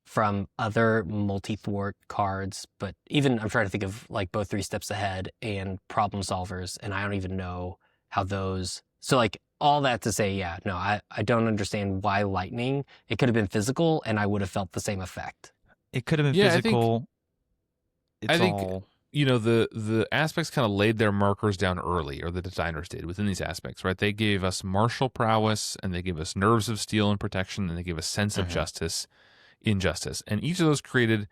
from other multi-thwart cards. But even I'm trying to think of like both 3 Steps Ahead and Problem Solvers, and I don't even know how those. So like all that to say, yeah, no, I don't understand why lightning. It could have been physical, and I would have felt the same effect. It could have been physical. I think the aspects kind of laid their markers down early, or the designers did within these aspects, right? They gave us martial prowess, and they gave us nerves of steel and protection, and they gave us sense of justice. Injustice, and each of those created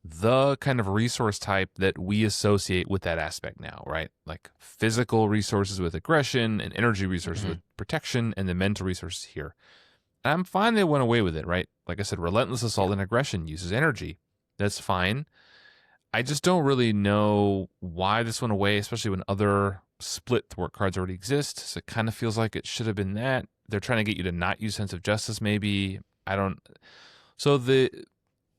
the kind of resource type that we associate with that aspect now, right? Like physical resources with aggression and energy resources with protection, and the mental resources here. And I'm fine they went away with it, right? Like I said, relentless assault and aggression uses energy. That's fine. I just don't really know why this went away, especially when other split thwart cards already exist. So it kind of feels like it should have been that. They're trying to get you to not use sense of justice, maybe. So the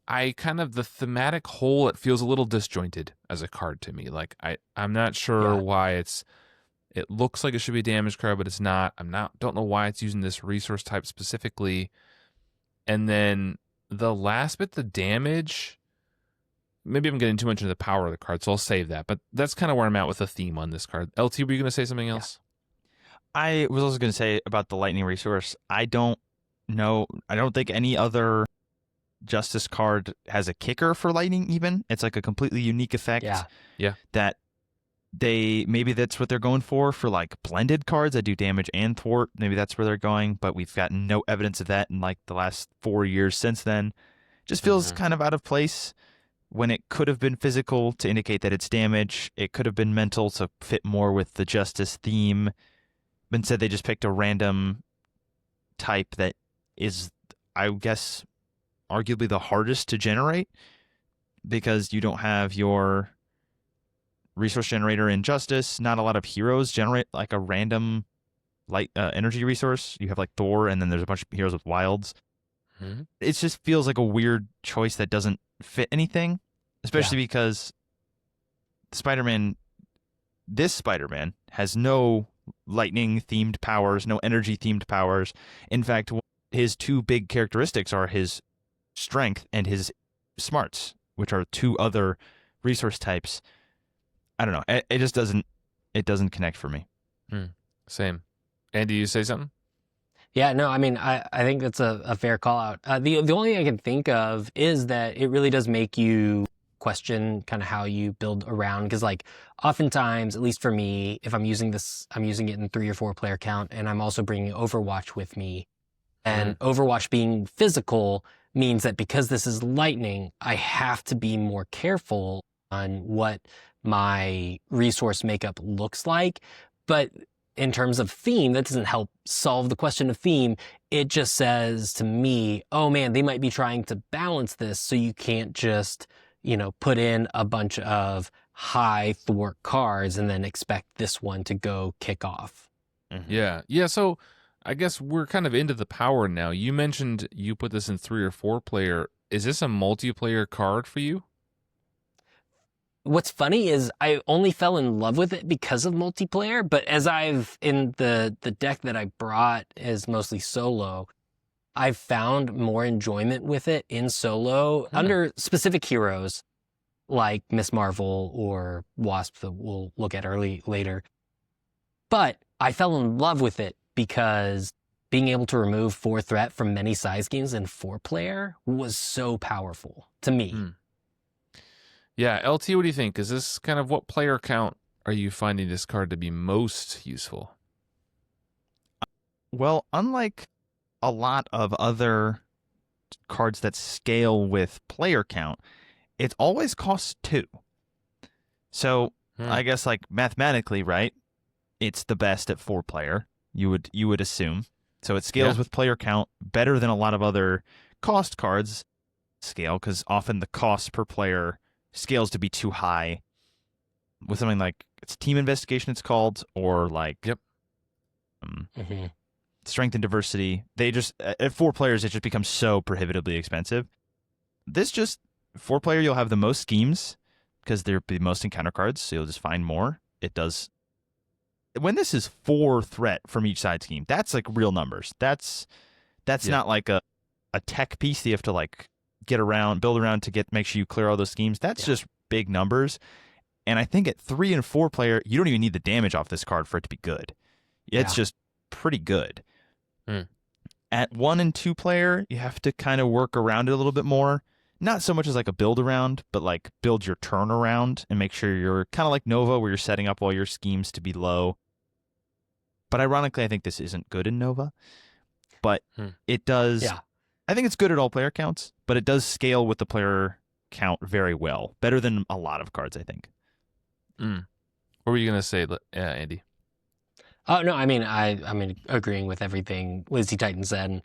thematic whole, it feels a little disjointed as a card to me. Like I'm not sure why it looks like it should be a damage card, but it's not. Don't know why it's using this resource type specifically. And then the last bit, the damage, maybe I'm getting too much into the power of the card, so I'll save that. But that's kind of where I'm at with the theme on this card. LT, were you going to say something else? I was also going to say about the lightning resource. I don't think any other Justice card has a kicker for lightning even. It's like a completely unique effect. Yeah. That maybe that's what they're going for like blended cards that do damage and thwart. Maybe that's where they're going, but we've gotten no evidence of that in like the last 4 years since then. Just feels kind of out of place when it could have been physical to indicate that it's damage. It could have been mental to fit more with the Justice theme. But instead they just picked a random type that is, I guess, arguably the hardest to generate because you don't have your resource generator in Justice. Not a lot of heroes generate like a random light energy resource. You have like Thor, and then there's a bunch of heroes with wilds. It just feels like a weird choice that doesn't fit anything, especially because this Spider-Man has no lightning themed powers, no energy themed powers. In fact, his 2 big characteristics are his strength and his smarts, which are 2 other resource types. I don't know. It just doesn't connect for me. Same. Andy, you say something? Yeah, no, I mean, I think that's a fair call out. The only thing I can think of is that it really does make you question kind of how you build around, because like oftentimes, at least for me, if I'm using this, I'm using it in 3 or 4 player count, and I'm also bringing Overwatch with me. And Overwatch being physical means that because this is lightning, I have to be more careful on what my resource makeup looks like. But in terms of theme, that doesn't help solve the question of theme. It just says to me, oh man, they might be trying to balance this, so you can't just, put in a bunch of high thwart cards and then expect this one to go kick off. Yeah. So I guess we're kind of into the power now. You mentioned you put this in 3 or 4 player. Is this a multiplayer card for you? What's funny is I only fell in love with it because of multiplayer, but as in the deck that I brought is mostly solo, I've found more enjoyment with it in solo under specific heroes like Miss Marvel or Wasp that we'll look at later. But I fell in love with it because being able to remove 4 threat from many size games in 4-player was so powerful to me. Yeah, LT, what do you think? Is this kind of what player count are you finding this card to be most useful? Well, unlike a lot of other cards that scale with player count, it always costs 2. So I guess like mathematically, right? It's the best at 4-player. You would assume. So it scales with player count better than a lot of other cost cards scale, because often the cost per player scales to be too high with something like it's team investigation, it's called, or like strength and diversity. They just at 4 players it just becomes so prohibitively expensive. This just 4-player, you'll have the most schemes because there'll be the most encounter cards, so you'll just find more. It does. When this is 4 threat from each side scheme, that's like real numbers. That's not like a tech piece that you have to like build around to make sure you clear all those schemes. That's just big numbers. And I think at 3 and 4-player, you don't even need the damage off this card for it to be good. It's just pretty good. At 1 and 2-player, you have to kind of work around it a little bit more. Not so much as like a build around, but like build your turn around and make sure you're kind of like Nova, where you're setting up all your schemes to be low. But ironically, I think this isn't good in Nova. But it does. Yeah. I think it's good at all player counts, but it does scale with the player count very well. Better than a lot of cards, I think. What were you going to say, Andy? Oh, no, I mean, I'm agreeing with everything Lizzie Titan said.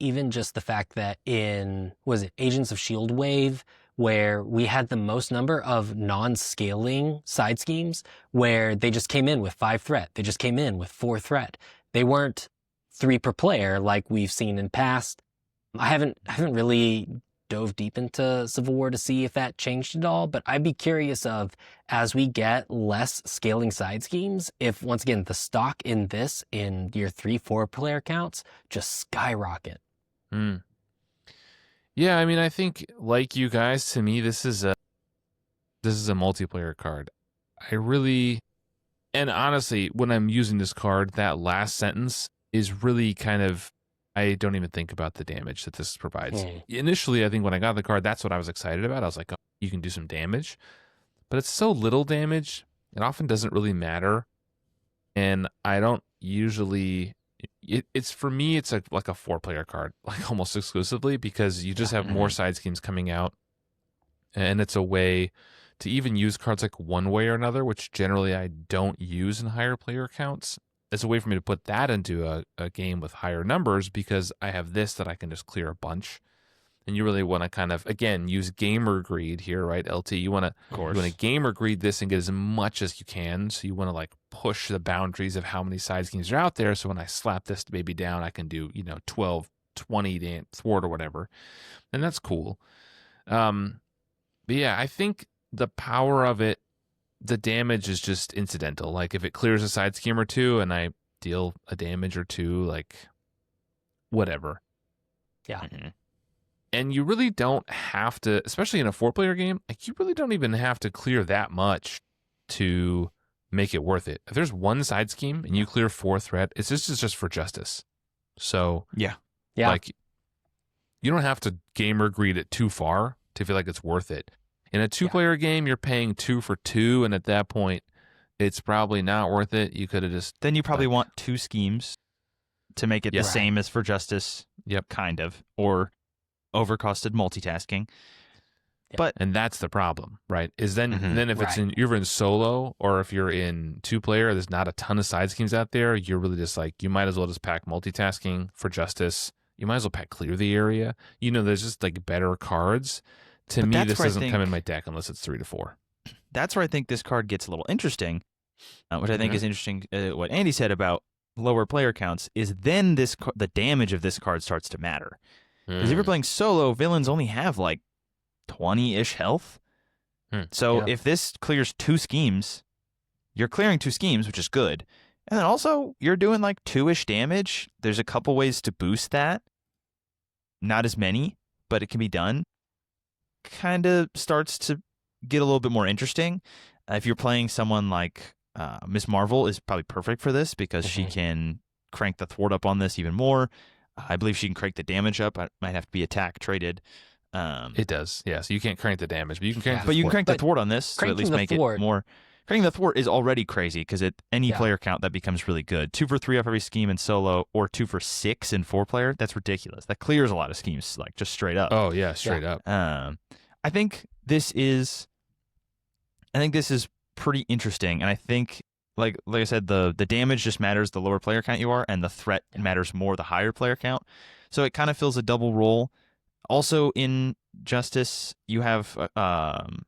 Even just the fact that in, Agents of S.H.I.E.L.D. Wave, where we had the most number of non-scaling side schemes, where they just came in with 5 threat. They just came in with 4 threat. They weren't 3 per player like we've seen in past. I haven't really dove deep into Civil War to see if that changed at all, but I'd be curious of, as we get less scaling side schemes, if once again the stock in your 3-4 player counts just skyrocket. Yeah, I mean, I think like you guys, to me, this is a multiplayer card. And honestly, when I'm using this card, that last sentence is really kind of, I don't even think about the damage that this provides. Initially, I think when I got the card, that's what I was excited about. I was like, oh, you can do some damage. But it's so little damage, it often doesn't really matter. And I don't usually... It's for me, it's like a 4-player card, like almost exclusively, because you just have more side schemes coming out. And it's a way to even use cards like one way or another, which generally I don't use in higher player counts. It's a way for me to put that into a game with higher numbers, because I have this that I can just clear a bunch. And you really want to kind of, again, use gamer greed here, right, LT? You want to gamer greed this and get as much as you can. So you want to like push the boundaries of how many side schemes are out there. So when I slap this baby down, I can do 12, 20 to thwart or whatever, and that's cool. But yeah, I think the power of it, the damage is just incidental. Like if it clears a side scheme or 2 and I deal a damage or 2, like whatever. Yeah. And you really don't have to, especially in a 4-player game, like you really don't even have to clear that much to make it worth it. If there's one side scheme and you clear 4 threat, it's just for justice. So like you don't have to gamer greed it too far to feel like it's worth it. In a 2-player game, you're paying 2 for 2, and at that point, it's probably not worth it. You could have just... Then you probably want 2 schemes to make it the same as for justice, kind of, or overcosted multitasking. And that's the problem, right? Is then if it's you're in solo, or if you're in 2-player, there's not a ton of side schemes out there. You're really just like, you might as well just pack multitasking for justice. You might as well pack clear the area. There's just like better cards. To me, this doesn't come in my deck unless it's 3 to 4. That's where I think this card gets a little interesting, which I think is interesting. What Andy said about lower player counts is then the damage of this card starts to matter. Because if you're playing solo, villains only have like 20-ish health. So if this clears 2 schemes, you're clearing 2 schemes, which is good. And then also, you're doing like 2-ish damage. There's a couple ways to boost that. Not as many, but it can be done. Kind of starts to get a little bit more interesting. If you're playing someone like Miss Marvel is probably perfect for this, because she can crank the thwart up on this even more. I believe she can crank the damage up. It might have to be attack traded. It does, yeah. So you can't crank the damage, but you can crank. You can crank the thwart on this to at least make it more. Creating the thwart is already crazy because at any Yeah. player count that becomes really good. 2 for 3 off every scheme in solo, or 2 for 6 in 4-player. That's ridiculous. That clears a lot of schemes, like just straight up. Oh yeah, straight up. I think this is pretty interesting, and I think like I said, the damage just matters the lower player count you are, and the threat matters more the higher player count. So it kind of fills a double role. Also in Justice, you have one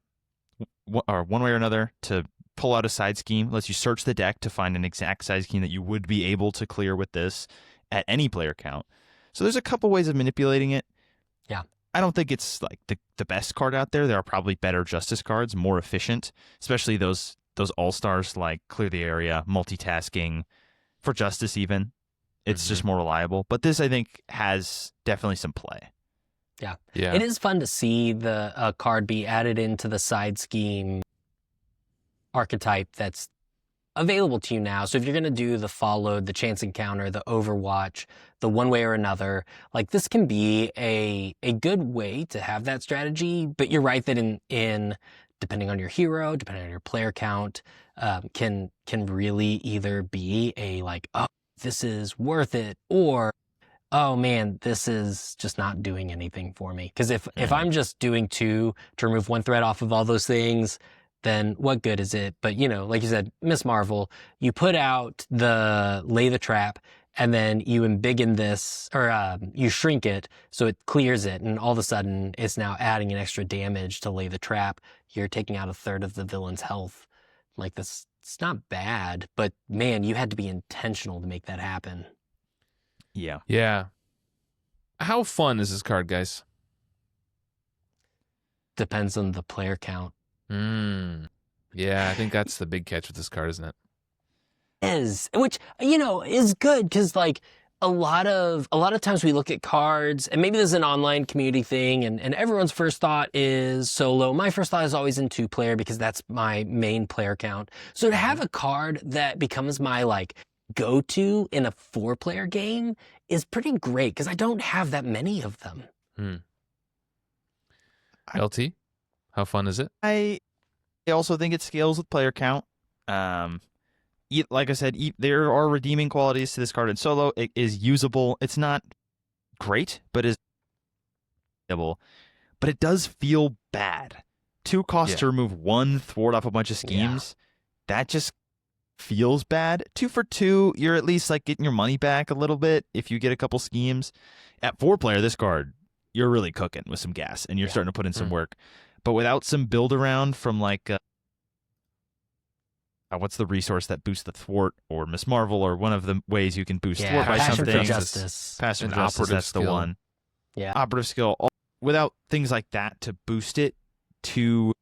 way or another to pull out a side scheme. Lets you search the deck to find an exact side scheme that you would be able to clear with this at any player count. So there's a couple ways of manipulating it. Yeah. I don't think it's like the best card out there. There are probably better Justice cards, more efficient, especially those all-stars like Clear the Area, multitasking. For Justice even, it's just more reliable. But this, I think, has definitely some play. Yeah. Yeah. It is fun to see the card be added into the side scheme archetype that's available to you now. So if you're going to do the Followed, the Chance Encounter, the Overwatch, the One Way or Another, like this can be a good way to have that strategy. But you're right that in depending on your hero, depending on your player count, can really either be a like, oh, this is worth it, or oh man, this is just not doing anything for me. Because if I'm just doing 2 to remove 1 threat off of all those things, then what good is it? But, like you said, Miss Marvel, you put out the Lay the Trap, and then you embiggen this, or you shrink it so it clears it, and all of a sudden it's now adding an extra damage to Lay the Trap. You're taking out 1/3 of the villain's health. Like this, it's not bad, but man, you had to be intentional to make that happen. Yeah. Yeah. How fun is this card, guys? Depends on the player count. Yeah, I think that's the big catch with this card, isn't it? Which is good, because like a lot of times we look at cards, and maybe there's an online community thing, and everyone's first thought is solo. My first thought is always in 2-player because that's my main player count. So to have a card that becomes my like go-to in a 4-player game is pretty great, because I don't have that many of them. LT, how fun is it? I also think it scales with player count. Like I said, there are redeeming qualities to this card in solo. It is usable. It's not great, but is usable. But it does feel bad. 2 costs to remove 1 thwart off a bunch of schemes. That just feels bad. 2 for 2, you're at least like getting your money back a little bit if you get a couple schemes. At 4-player, this card, you're really cooking with some gas, and you're starting to put in some work. But without some build around from like what's the resource that boosts the thwart, or Miss Marvel, or one of the ways you can boost thwart by Passion something. for Justice. Passion for An Justice, operative that's the skill. one. Yeah. Operative skill. Without things like that to boost it to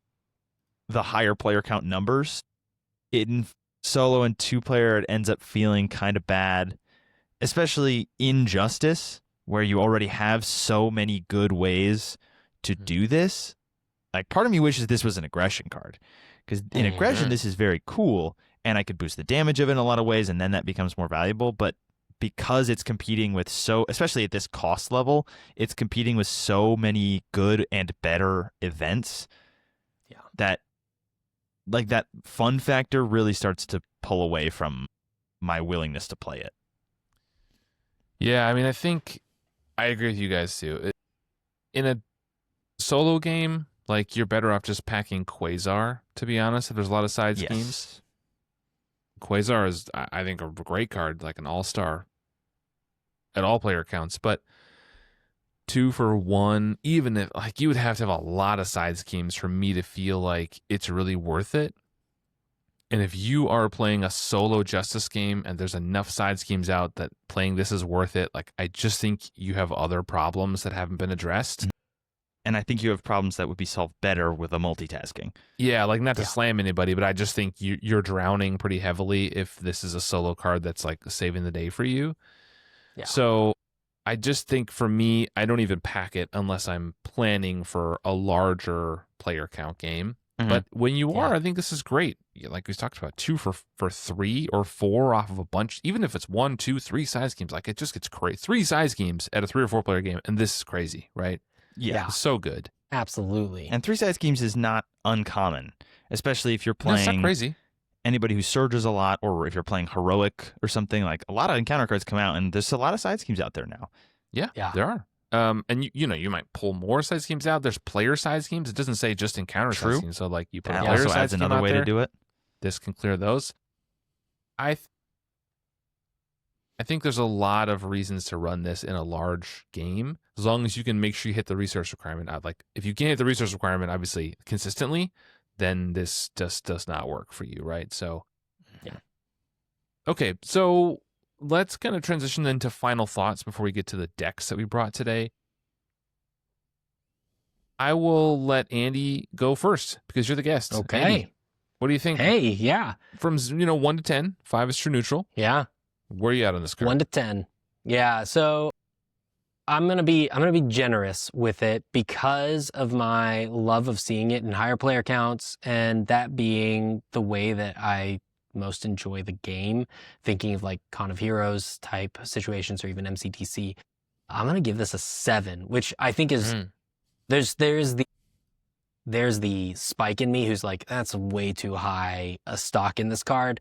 the higher player count numbers, in solo and 2-player, it ends up feeling kind of bad, especially in Justice, where you already have so many good ways to do this. Like, part of me wishes this was an aggression card, because in aggression, this is very cool, and I could boost the damage of it in a lot of ways, and then that becomes more valuable. But because it's competing with especially at this cost level, it's competing with so many good and better events that like that fun factor really starts to pull away from my willingness to play it. Yeah, I mean, I think I agree with you guys too. In a solo game, like, you're better off just packing Quasar, to be honest, if there's a lot of side schemes. Quasar is, I think, a great card, like an all-star at all player counts. But 2 for 1, even if, like, you would have to have a lot of side schemes for me to feel like it's really worth it. And if you are playing a solo Justice game and there's enough side schemes out that playing this is worth it, like, I just think you have other problems that haven't been addressed. And I think you have problems that would be solved better with a multitasking. Yeah, like, not to slam anybody, but I just think you're drowning pretty heavily if this is a solo card that's like saving the day for you. Yeah. So I just think for me, I don't even pack it unless I'm planning for a larger player count game. But when you are, I think this is great. Like we talked about, 2 for 3 or 4 off of a bunch, even if it's 1, 2, 3 side schemes, like, it just gets crazy. 3 side schemes at a 3 or 4 player game, and this is crazy, right? Yeah. It's so good. Absolutely. And 3 side schemes is not uncommon, especially if you're playing. That's not crazy. anybody who surges a lot, or if you're playing heroic or something, like a lot of encounter cards come out, and there's a lot of side schemes out there now. Yeah, there are. And you might pull more side schemes out. There's player side schemes. It doesn't say just encounter side schemes. So like you put a player also side adds scheme another out way there, to do it. This can clear those. I think there's a lot of reasons to run this in a large game, as long as you can make sure you hit the resource requirement. Like if you can't hit the resource requirement, obviously consistently, then this just does not work for you, right? So, yeah. Okay, so let's kind of transition into final thoughts before we get to the decks that we brought today. I will let Andy go first because you're the guest. Okay. Andy, what do you think? Hey, yeah. From 1 to 10, 5 is true neutral. Yeah. Where are you at on this card? 1 to 10. Yeah. So I'm gonna be generous with it because of my love of seeing it in higher player counts, and that being the way that I most enjoy the game. Thinking of like Con of Heroes type situations or even MCTC, I'm gonna give this a 7, which I think is there's the spike in me who's like, that's way too high a stock in this card.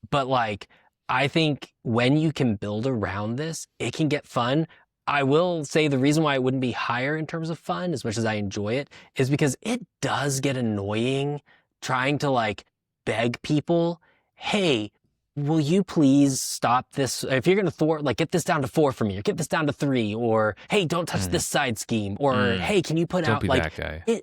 But like, I think when you can build around this, it can get fun. I will say the reason why it wouldn't be higher in terms of fun, as much as I enjoy it, is because it does get annoying trying to like beg people, hey, will you please stop this? If you're going to thwart, like, get this down to 4 for me, or get this down to 3, or hey, don't touch this side scheme, or hey, can you put Don't out be like that guy.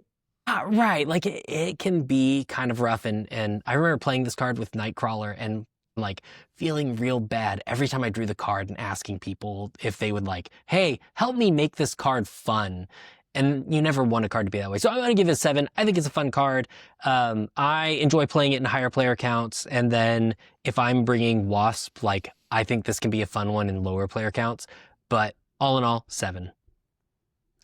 right? Like it can be kind of rough, and I remember playing this card with Nightcrawler and like feeling real bad every time I drew the card and asking people if they would like, hey, help me make this card fun. And you never want a card to be that way. So I'm going to give it a 7. I think it's a fun card. I enjoy playing it in higher player counts. And then if I'm bringing Wasp, like I think this can be a fun one in lower player counts. But all in all, 7.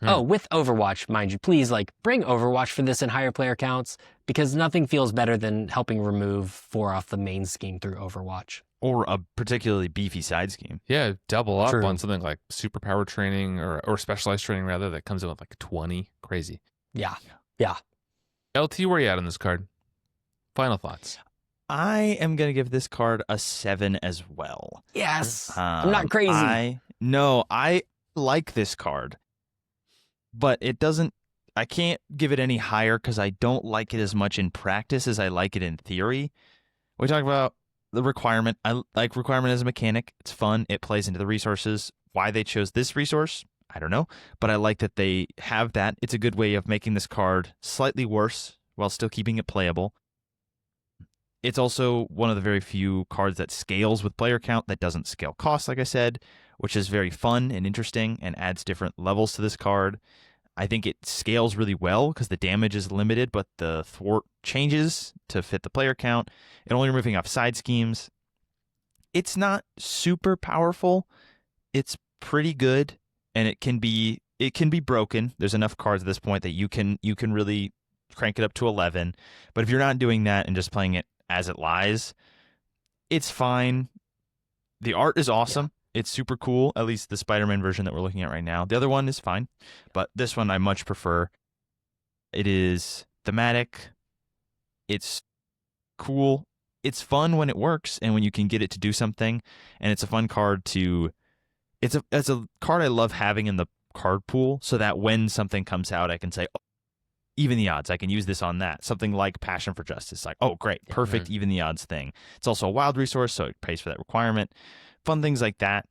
Oh, with Overwatch, mind you, please like bring Overwatch for this in higher player counts, because nothing feels better than helping remove 4 off the main scheme through Overwatch. Or a particularly beefy side scheme. Yeah, double up True. on something like superpower training or specialized training rather that comes in with like 20. Crazy. Yeah. LT, where are you at on this card? Final thoughts. I am going to give this card a 7 as well. Yes. I'm not crazy. I like this card, but I can't give it any higher because I don't like it as much in practice as I like it in theory. We talked about the requirement. I like requirement as a mechanic. It's fun. It plays into the resources. Why they chose this resource, I don't know. But I like that they have that. It's a good way of making this card slightly worse while still keeping it playable. It's also one of the very few cards that scales with player count that doesn't scale cost, like I said, which is very fun and interesting and adds different levels to this card. I think it scales really well because the damage is limited, but the thwart changes to fit the player count. And only removing off side schemes. It's not super powerful. It's pretty good, and it can be broken. There's enough cards at this point that you can really crank it up to 11. But if you're not doing that and just playing it as it lies, it's fine. The art is awesome. Yeah. It's super cool, at least the Spider-Man version that we're looking at right now. The other one is fine, but this one I much prefer. It is thematic. It's cool. It's fun when it works and when you can get it to do something, and it's a fun card to... It's a card I love having in the card pool so that when something comes out, I can say, oh, even the odds. I can use this on that. Something like Passion for Justice. Like, oh, great, perfect, even the odds thing. It's also a wild resource, so it pays for that requirement. Fun things like that,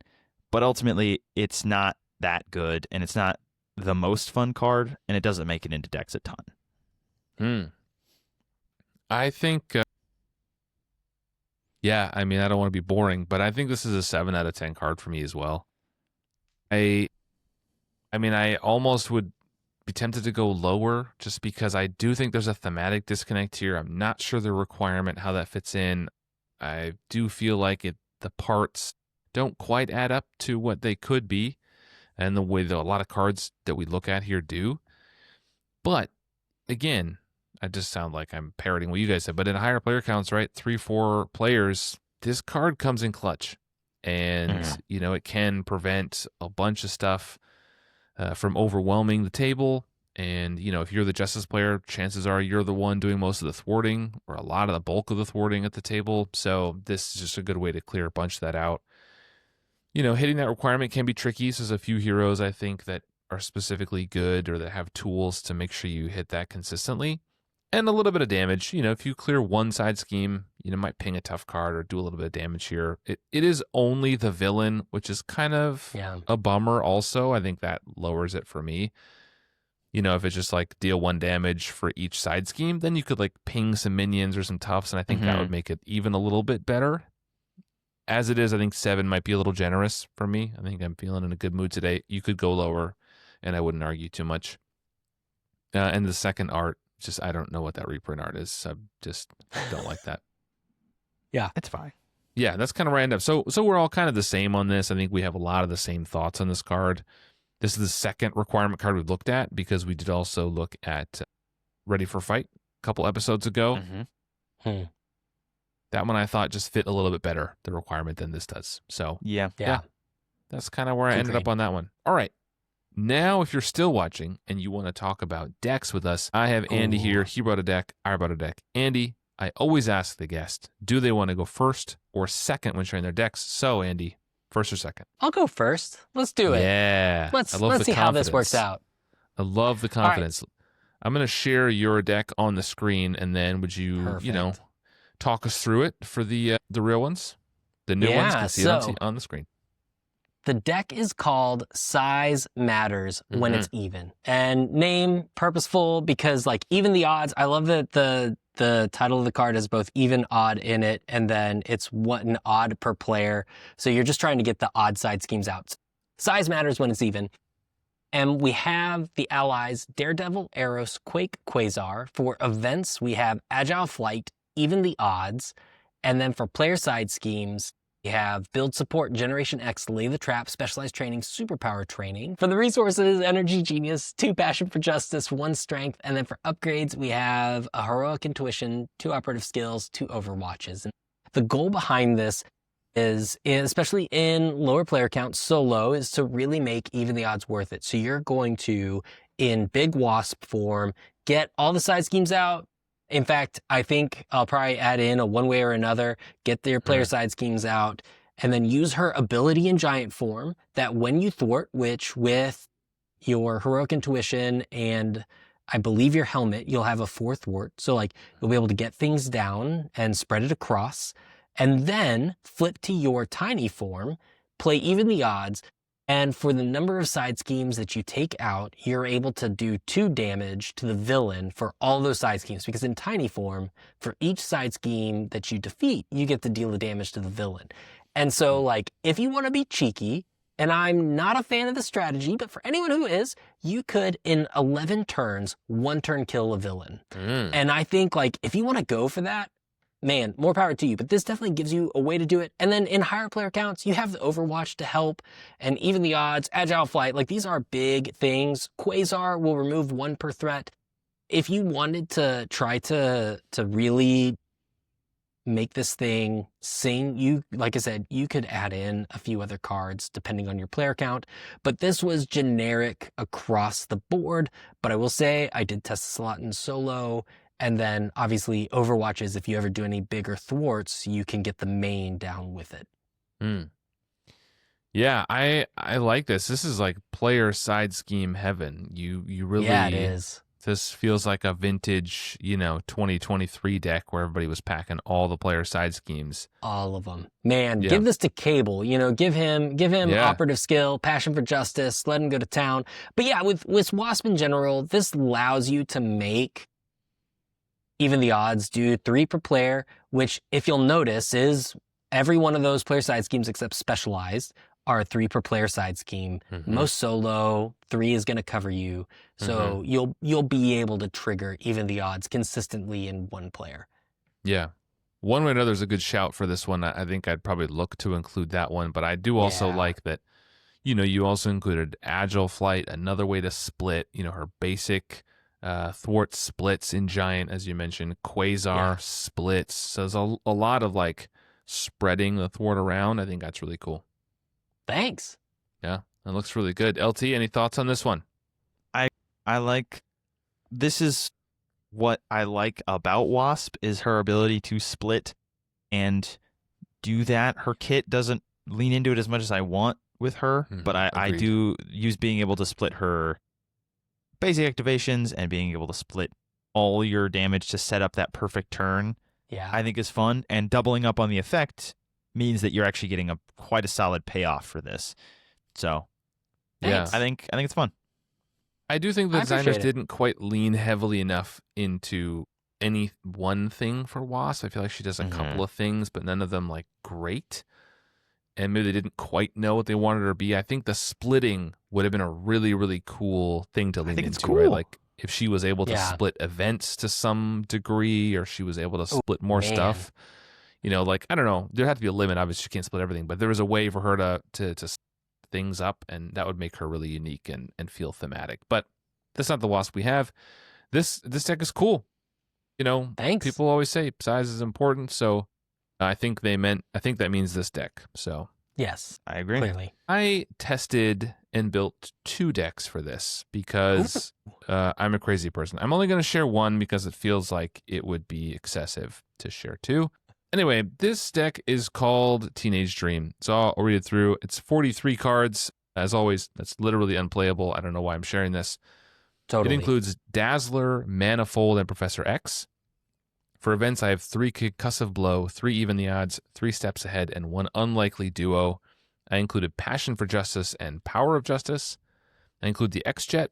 but ultimately it's not that good, and it's not the most fun card, and it doesn't make it into decks a ton. I think, I mean, I don't want to be boring, but I think this is a 7 out of 10 card for me as well. I mean, I almost would be tempted to go lower just because I do think there's a thematic disconnect here. I'm not sure the requirement, how that fits in. I do feel like the parts don't quite add up to what they could be, and the way that a lot of cards that we look at here do. But again, I just sound like I'm parroting what you guys said, but in higher player counts, right, 3-4 players, this card comes in clutch, and it can prevent a bunch of stuff from overwhelming the table, And, if you're the Justice player, chances are you're the one doing most of the thwarting or a lot of the bulk of the thwarting at the table. So this is just a good way to clear a bunch of that out. Hitting that requirement can be tricky. So there's a few heroes, I think, that are specifically good or that have tools to make sure you hit that consistently. And a little bit of damage. If you clear one side scheme, might ping a tough card or do a little bit of damage here. It is only the villain, which is kind of a bummer also. I think that lowers it for me. If it's just like deal 1 damage for each side scheme, then you could like ping some minions or some toughs, and I think that would make it even a little bit better. As it is, I think 7 might be a little generous for me. I think I'm feeling in a good mood today. You could go lower, and I wouldn't argue too much. And the second art, I don't know what that reprint art is. I just don't like that. Yeah, it's fine. Yeah, that's kind of where I end up. So we're all kind of the same on this. I think we have a lot of the same thoughts on this card. This is the second requirement card we've looked at because we did also look at Ready for Fight a couple episodes ago. That one I thought just fit a little bit better, the requirement, than this does. So yeah. That's kind of where I ended up on that one. All right. Now, if you're still watching and you want to talk about decks with us, I have Andy here. He brought a deck. I brought a deck. Andy, I always ask the guest, do they want to go first or second when sharing their decks? So, Andy, first or second? I'll go first. Let's do it. Yeah. Let's see how this works out. I love the confidence. Right. I'm going to share your deck on the screen, and then would you, talk us through it for the real ones? The new ones can see it on the screen. The deck is called Size Matters When It's Even. And name purposeful because like even the odds, I love that the title of the card has both even, odd in it, and then it's 1 odd per player. So you're just trying to get the odd side schemes out. Size matters when it's even. And we have the allies Daredevil, Eros, Quake, Quasar. For events, we have Agile Flight, even the odds. And then for player side schemes, we have Build Support, Generation X, Lay the Trap, Specialized Training, Superpower Training. For the resources, Energy Genius, 2 Passion for Justice, 1 Strength. And then for upgrades, we have a Heroic Intuition, 2 Operative Skills, 2 Overwatches. And the goal behind this is, especially in lower player count, solo, is to really make even the odds worth it. So you're going to, in big wasp form, get all the side schemes out. In fact, I think I'll probably add in a one way or another, get their player side schemes out, and then use her ability in giant form that when you thwart, which with your Heroic Intuition and I believe your helmet, you'll have a 4 thwart. So like you'll be able to get things down and spread it across, and then flip to your tiny form, play even the odds. And for the number of side schemes that you take out, you're able to do 2 damage to the villain for all those side schemes. Because in tiny form, for each side scheme that you defeat, you get to deal the damage to the villain. And so, like, if you want to be cheeky, and I'm not a fan of the strategy, but for anyone who is, you could, in 11 turns, 1 turn kill a villain. And I think, like, if you want to go for that, man, more power to you. But this definitely gives you a way to do it. And then in higher player counts, you have the Overwatch to help, and even the odds, Agile Flight. Like, these are big things. Quasar will remove 1 per threat. If you wanted to try to really make this thing sing, like I said, you could add in a few other cards depending on your player count. But this was generic across the board. But I will say I did test this a lot in solo. And then obviously Overwatches, if you ever do any bigger thwarts, you can get the main down with it. Yeah, I like this. This is like player side scheme heaven. You really, it is. This feels like a vintage, 2023 deck where everybody was packing all the player side schemes. All of them. Man, give this to Cable. Give him operative skill, passion for justice, let him go to town. But yeah, with Wasp in general, this allows you to make even the odds do 3 per player, which if you'll notice is every one of those player side schemes except specialized are a 3 per player side scheme. Most solo, 3 is going to cover you. So you'll be able to trigger even the odds consistently in 1 player. Yeah. One way or another is a good shout for this one. I think I'd probably look to include that one, but I do also like that, you also included Agile Flight, another way to split, her basic thwart splits in giant, as you mentioned. Quasar splits. So there's a lot of like spreading the thwart around. I think that's really cool. Thanks. Yeah, that looks really good. LT, any thoughts on this one? I like this is what I like about Wasp is her ability to split and do that. Her kit doesn't lean into it as much as I want with her, but I do use being able to split her basic activations and being able to split all your damage to set up that perfect turn. Yeah, I think is fun, and doubling up on the effect means that you're actually getting quite a solid payoff for this. So, Yeah. I think it's fun. I do think the I designers appreciate it. didn't quite lean heavily enough into any one thing for Wasp. I feel like she does a couple of things, but none of them like great. And maybe they didn't quite know what they wanted her to be. I think the splitting would have been a really, really cool thing to lean think into. it's cool. Right? Like if she was able to Yeah. split events to some degree, or she was able to split more man. stuff. You know, like I don't know. There had to be a limit. Obviously, she can't split everything, but there was a way for her to split things up, and that would make her really unique and feel thematic. But that's not the Wasp we have. This deck is cool. You know, Thanks. people always say size is important, so I think that means this deck. So Yes, I agree. clearly. I tested and built 2 decks for this because I'm a crazy person. I'm only going to share one because it feels like it would be excessive to share 2. Anyway, this deck is called Teenage Dream. So I'll read it through. It's 43 cards. As always, that's literally unplayable. I don't know why I'm sharing this. Totally. It includes Dazzler, Manifold, and Professor X. For events, I have 3 Concussive Blow, 3 Even the Odds, 3 Steps Ahead, and 1 Unlikely Duo. I included Passion for Justice and Power of Justice. I include the X-Jet,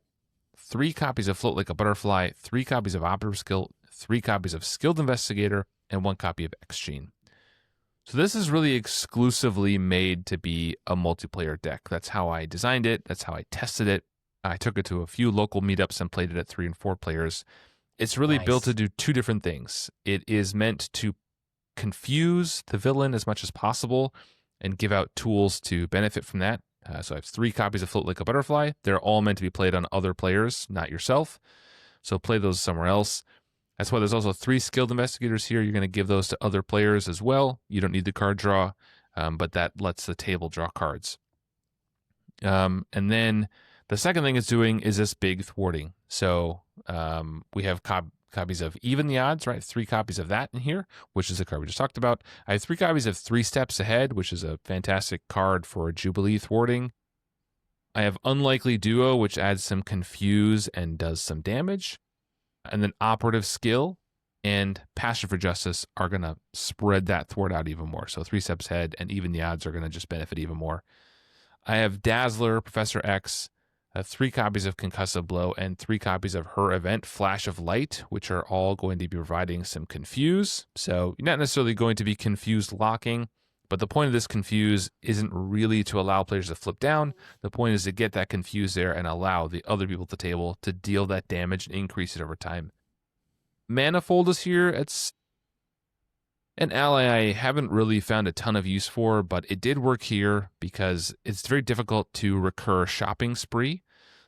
3 copies of Float Like a Butterfly, 3 copies of Operative Skill, 3 copies of Skilled Investigator, and 1 copy of X-Gene. So this is really exclusively made to be a multiplayer deck. That's how I designed it. That's how I tested it. I took it to a few local meetups and played it at 3 and 4 players. It's really built to do 2 different things. It is meant to confuse the villain as much as possible and give out tools to benefit from that. So I have 3 copies of Float Like a Butterfly. They're all meant to be played on other players, not yourself. So play those somewhere else. That's why there's also 3 Skilled Investigators here. You're going to give those to other players as well. You don't need the card draw, but that lets the table draw cards. And then the second thing it's doing is this big thwarting. So we have copies of Even the Odds, right? 3 copies of that in here, which is the card we just talked about. I have 3 copies of 3 Steps Ahead, which is a fantastic card for Jubilee thwarting. I have Unlikely Duo, which adds some confuse and does some damage. And then Operative Skill and Passion for Justice are going to spread that thwart out even more. So 3 Steps Ahead and Even the Odds are going to just benefit even more. I have Dazzler, Professor X, 3 copies of Concussive Blow, and 3 copies of her event, Flash of Light, which are all going to be providing some confuse. So you're not necessarily going to be confused locking, but the point of this confuse isn't really to allow players to flip down. The point is to get that confuse there and allow the other people at the table to deal that damage and increase it over time. Manifold is here. It's an ally I haven't really found a ton of use for, but it did work here because it's very difficult to recur shopping spree.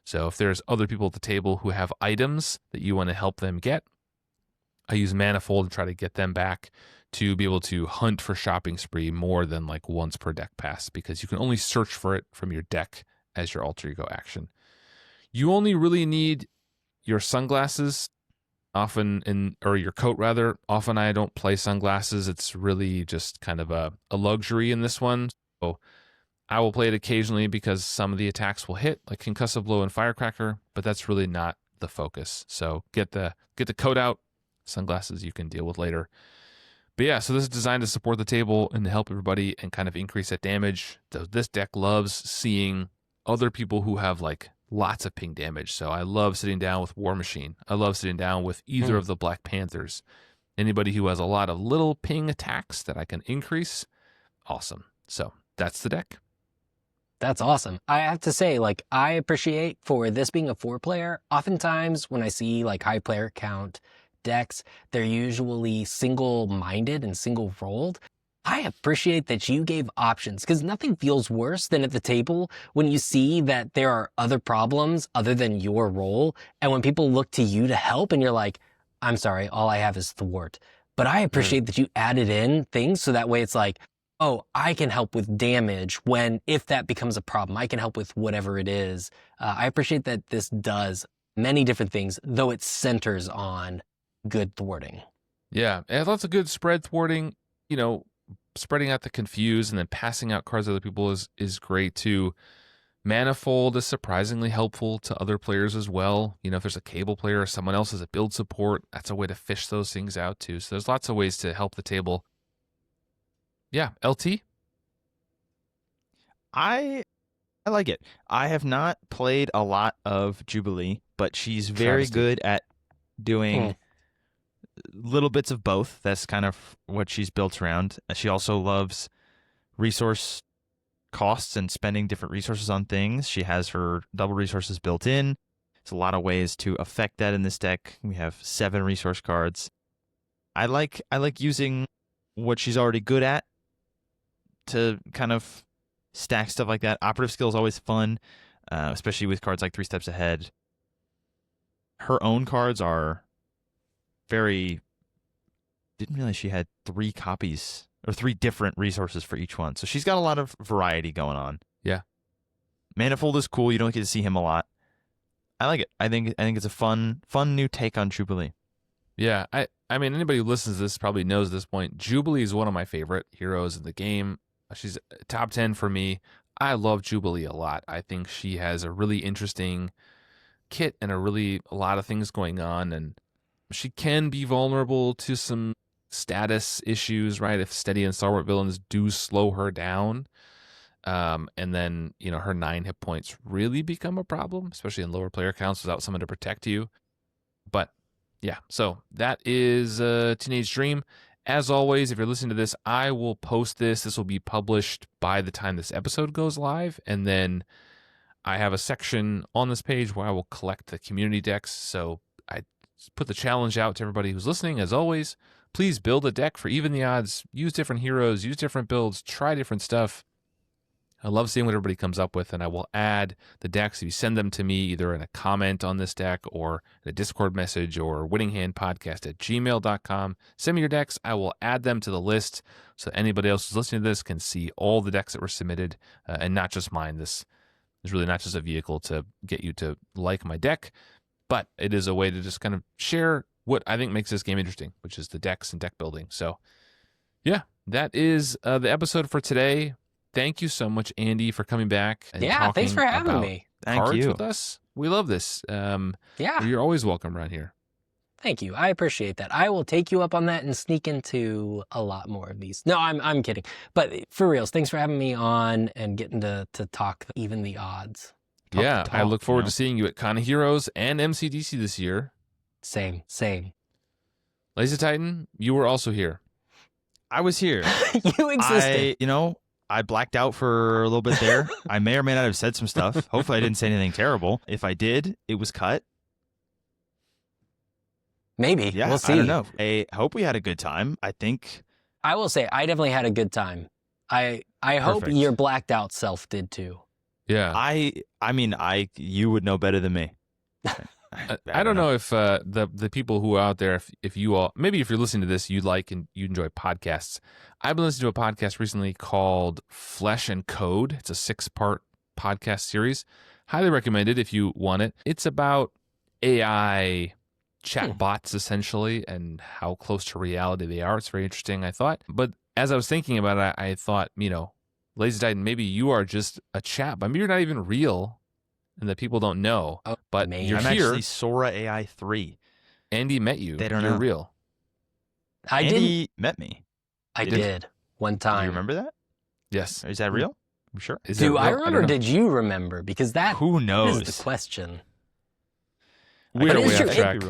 So if there's other people at the table who have items that you want to help them get, I use Manifold to try to get them back to be able to hunt for shopping spree more than like once per deck pass, because you can only search for it from your deck as your alter ego action. You only really need your sunglasses or your coat rather. Often I don't play sunglasses. It's really just kind of a luxury in this one. So I will play it occasionally because some of the attacks will hit, like Concussive Blow and Firecracker, but that's really not the focus. So get the coat out. Sunglasses you can deal with later. But yeah, so this is designed to support the table and to help everybody and kind of increase that damage. This deck loves seeing other people who have like lots of ping damage. So I love sitting down with War Machine. I love sitting down with either of the Black Panthers. Anybody who has a lot of little ping attacks that I can increase, awesome. So that's the deck. That's awesome. I have to say, like, I appreciate for this being a 4-player, oftentimes when I see like high player count decks, they're usually single-minded and single-rolled. I appreciate that you gave options, because nothing feels worse than at the table when you see that there are other problems other than your role, and when people look to you to help and you're like, I'm sorry, all I have is thwart. But I appreciate that you added in things so that way it's like, oh, I can help with damage if that becomes a problem. I can help with whatever it is. I appreciate that this does many different things, though it centers on good thwarting. Yeah, and lots of good spread thwarting. You know, spreading out the confuse and then passing out cards to other people is great too. Manifold is surprisingly helpful to other players as well. You know, if there's a cable player or someone else has a build support, that's a way to fish those things out too. So there's lots of ways to help the table. Yeah, LT? I like it. I have not played a lot of Jubilee, but she's very good at doing little bits of both. That's kind of what she's built around. She also loves resource costs and spending different resources on things. She has her double resources built in. There's a lot of ways to affect that in this deck. We have 7 resource cards. I like using what she's already good at to kind of stack stuff like that. Operative skill is always fun, especially with cards like 3 Steps Ahead. Her own cards are very... Didn't realize she had 3 copies or 3 different resources for each one. So she's got a lot of variety going on. Yeah. Manifold is cool. You don't get to see him a lot. I like it. I think it's a fun new take on Jubilee. Yeah, I mean, anybody who listens to this probably knows at this point, Jubilee is one of my favorite heroes in the game. She's top 10 for me. I love Jubilee a lot. I think she has a really interesting kit and a lot of things going on, and she can be vulnerable to some status issues, right? If steady and stalwart villains do slow her down, and then, you know, her 9 hit points really become a problem, especially in lower player counts without someone to protect you. But yeah, so that is Teenage Dream. As always, if you're listening to this, I will post this. This will be published by the time this episode goes live, and then I have a section on this page where I will collect the community decks. So I put the challenge out to everybody who's listening. As always, please build a deck for even the odds. Use different heroes, use different builds, try different stuff. I love seeing what everybody comes up with, and I will add the decks if you send them to me either in a comment on this deck or in a Discord message or winninghandpodcast@gmail.com. Send me your decks. I will add them to the list so anybody else who's listening to this can see all the decks that were submitted and not just mine. This is really not just a vehicle to get you to like my deck, but it is a way to just kind of share what I think makes this game interesting, which is the decks and deck building. So yeah, that is the episode for today. Thank you so much, Andy, for coming back. And thanks for having me. Thank you. With us. We love this. You're always welcome around here. Thank you. I appreciate that. I will take you up on that and sneak into a lot more of these. No, I'm kidding. But for reals, thanks for having me on and getting to talk even the odds. I look forward to seeing you at Con of Heroes and MCDC this year. Same. Lazy Titan, you were also here. I was here. You existed. I blacked out for a little bit there. I may or may not have said some stuff. Hopefully I didn't say anything terrible. If I did, it was cut. Maybe. Yeah, we'll see. I don't know. I hope we had a good time. I think. I will say, I definitely had a good time. I hope your blacked out self did too. Yeah. You would know better than me. I don't know if the people who are out there, if you all, maybe if you're listening to this, you like and you enjoy podcasts. I've been listening to a podcast recently called Flesh and Code. It's a 6-part podcast series. Highly recommended if you want it. It's about AI chatbots, essentially, and how close to reality they are. It's very interesting, I thought. But as I was thinking about it, I thought, Lazy Titan, maybe you are just a chat, but maybe you're not even real. And that people don't know, but you're I'm here. actually Sora AI 3. Andy met you. They don't You're know. real. Andy met me. I did one time. Do you remember that? Yes. Is that real? You sure? Do I remember? Or did you remember? Because who knows is the question. We're way off track.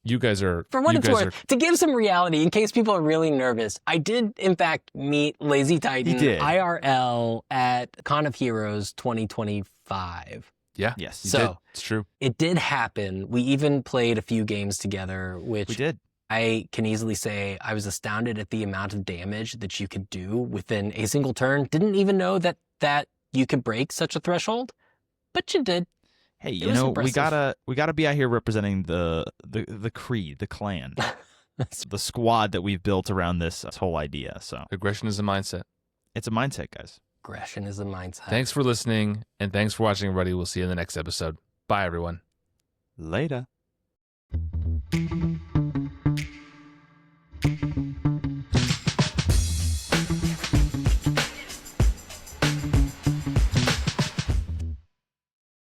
You guys are. For what it's worth, to give some reality, in case people are really nervous, I did in fact meet Lazy Titan IRL at Con of Heroes 2025. Yeah. Yes. So it's true. It did happen. We even played a few games together, which we did. I can easily say I was astounded at the amount of damage that you could do within a single turn. Didn't even know that you could break such a threshold, but you did. Hey, we gotta be out here representing the creed, the clan, the squad that we've built around this whole idea. So aggression is a mindset. It's a mindset, guys. Aggression is a mindset. Thanks for listening, and thanks for watching, everybody. We'll see you in the next episode. Bye, everyone. Later.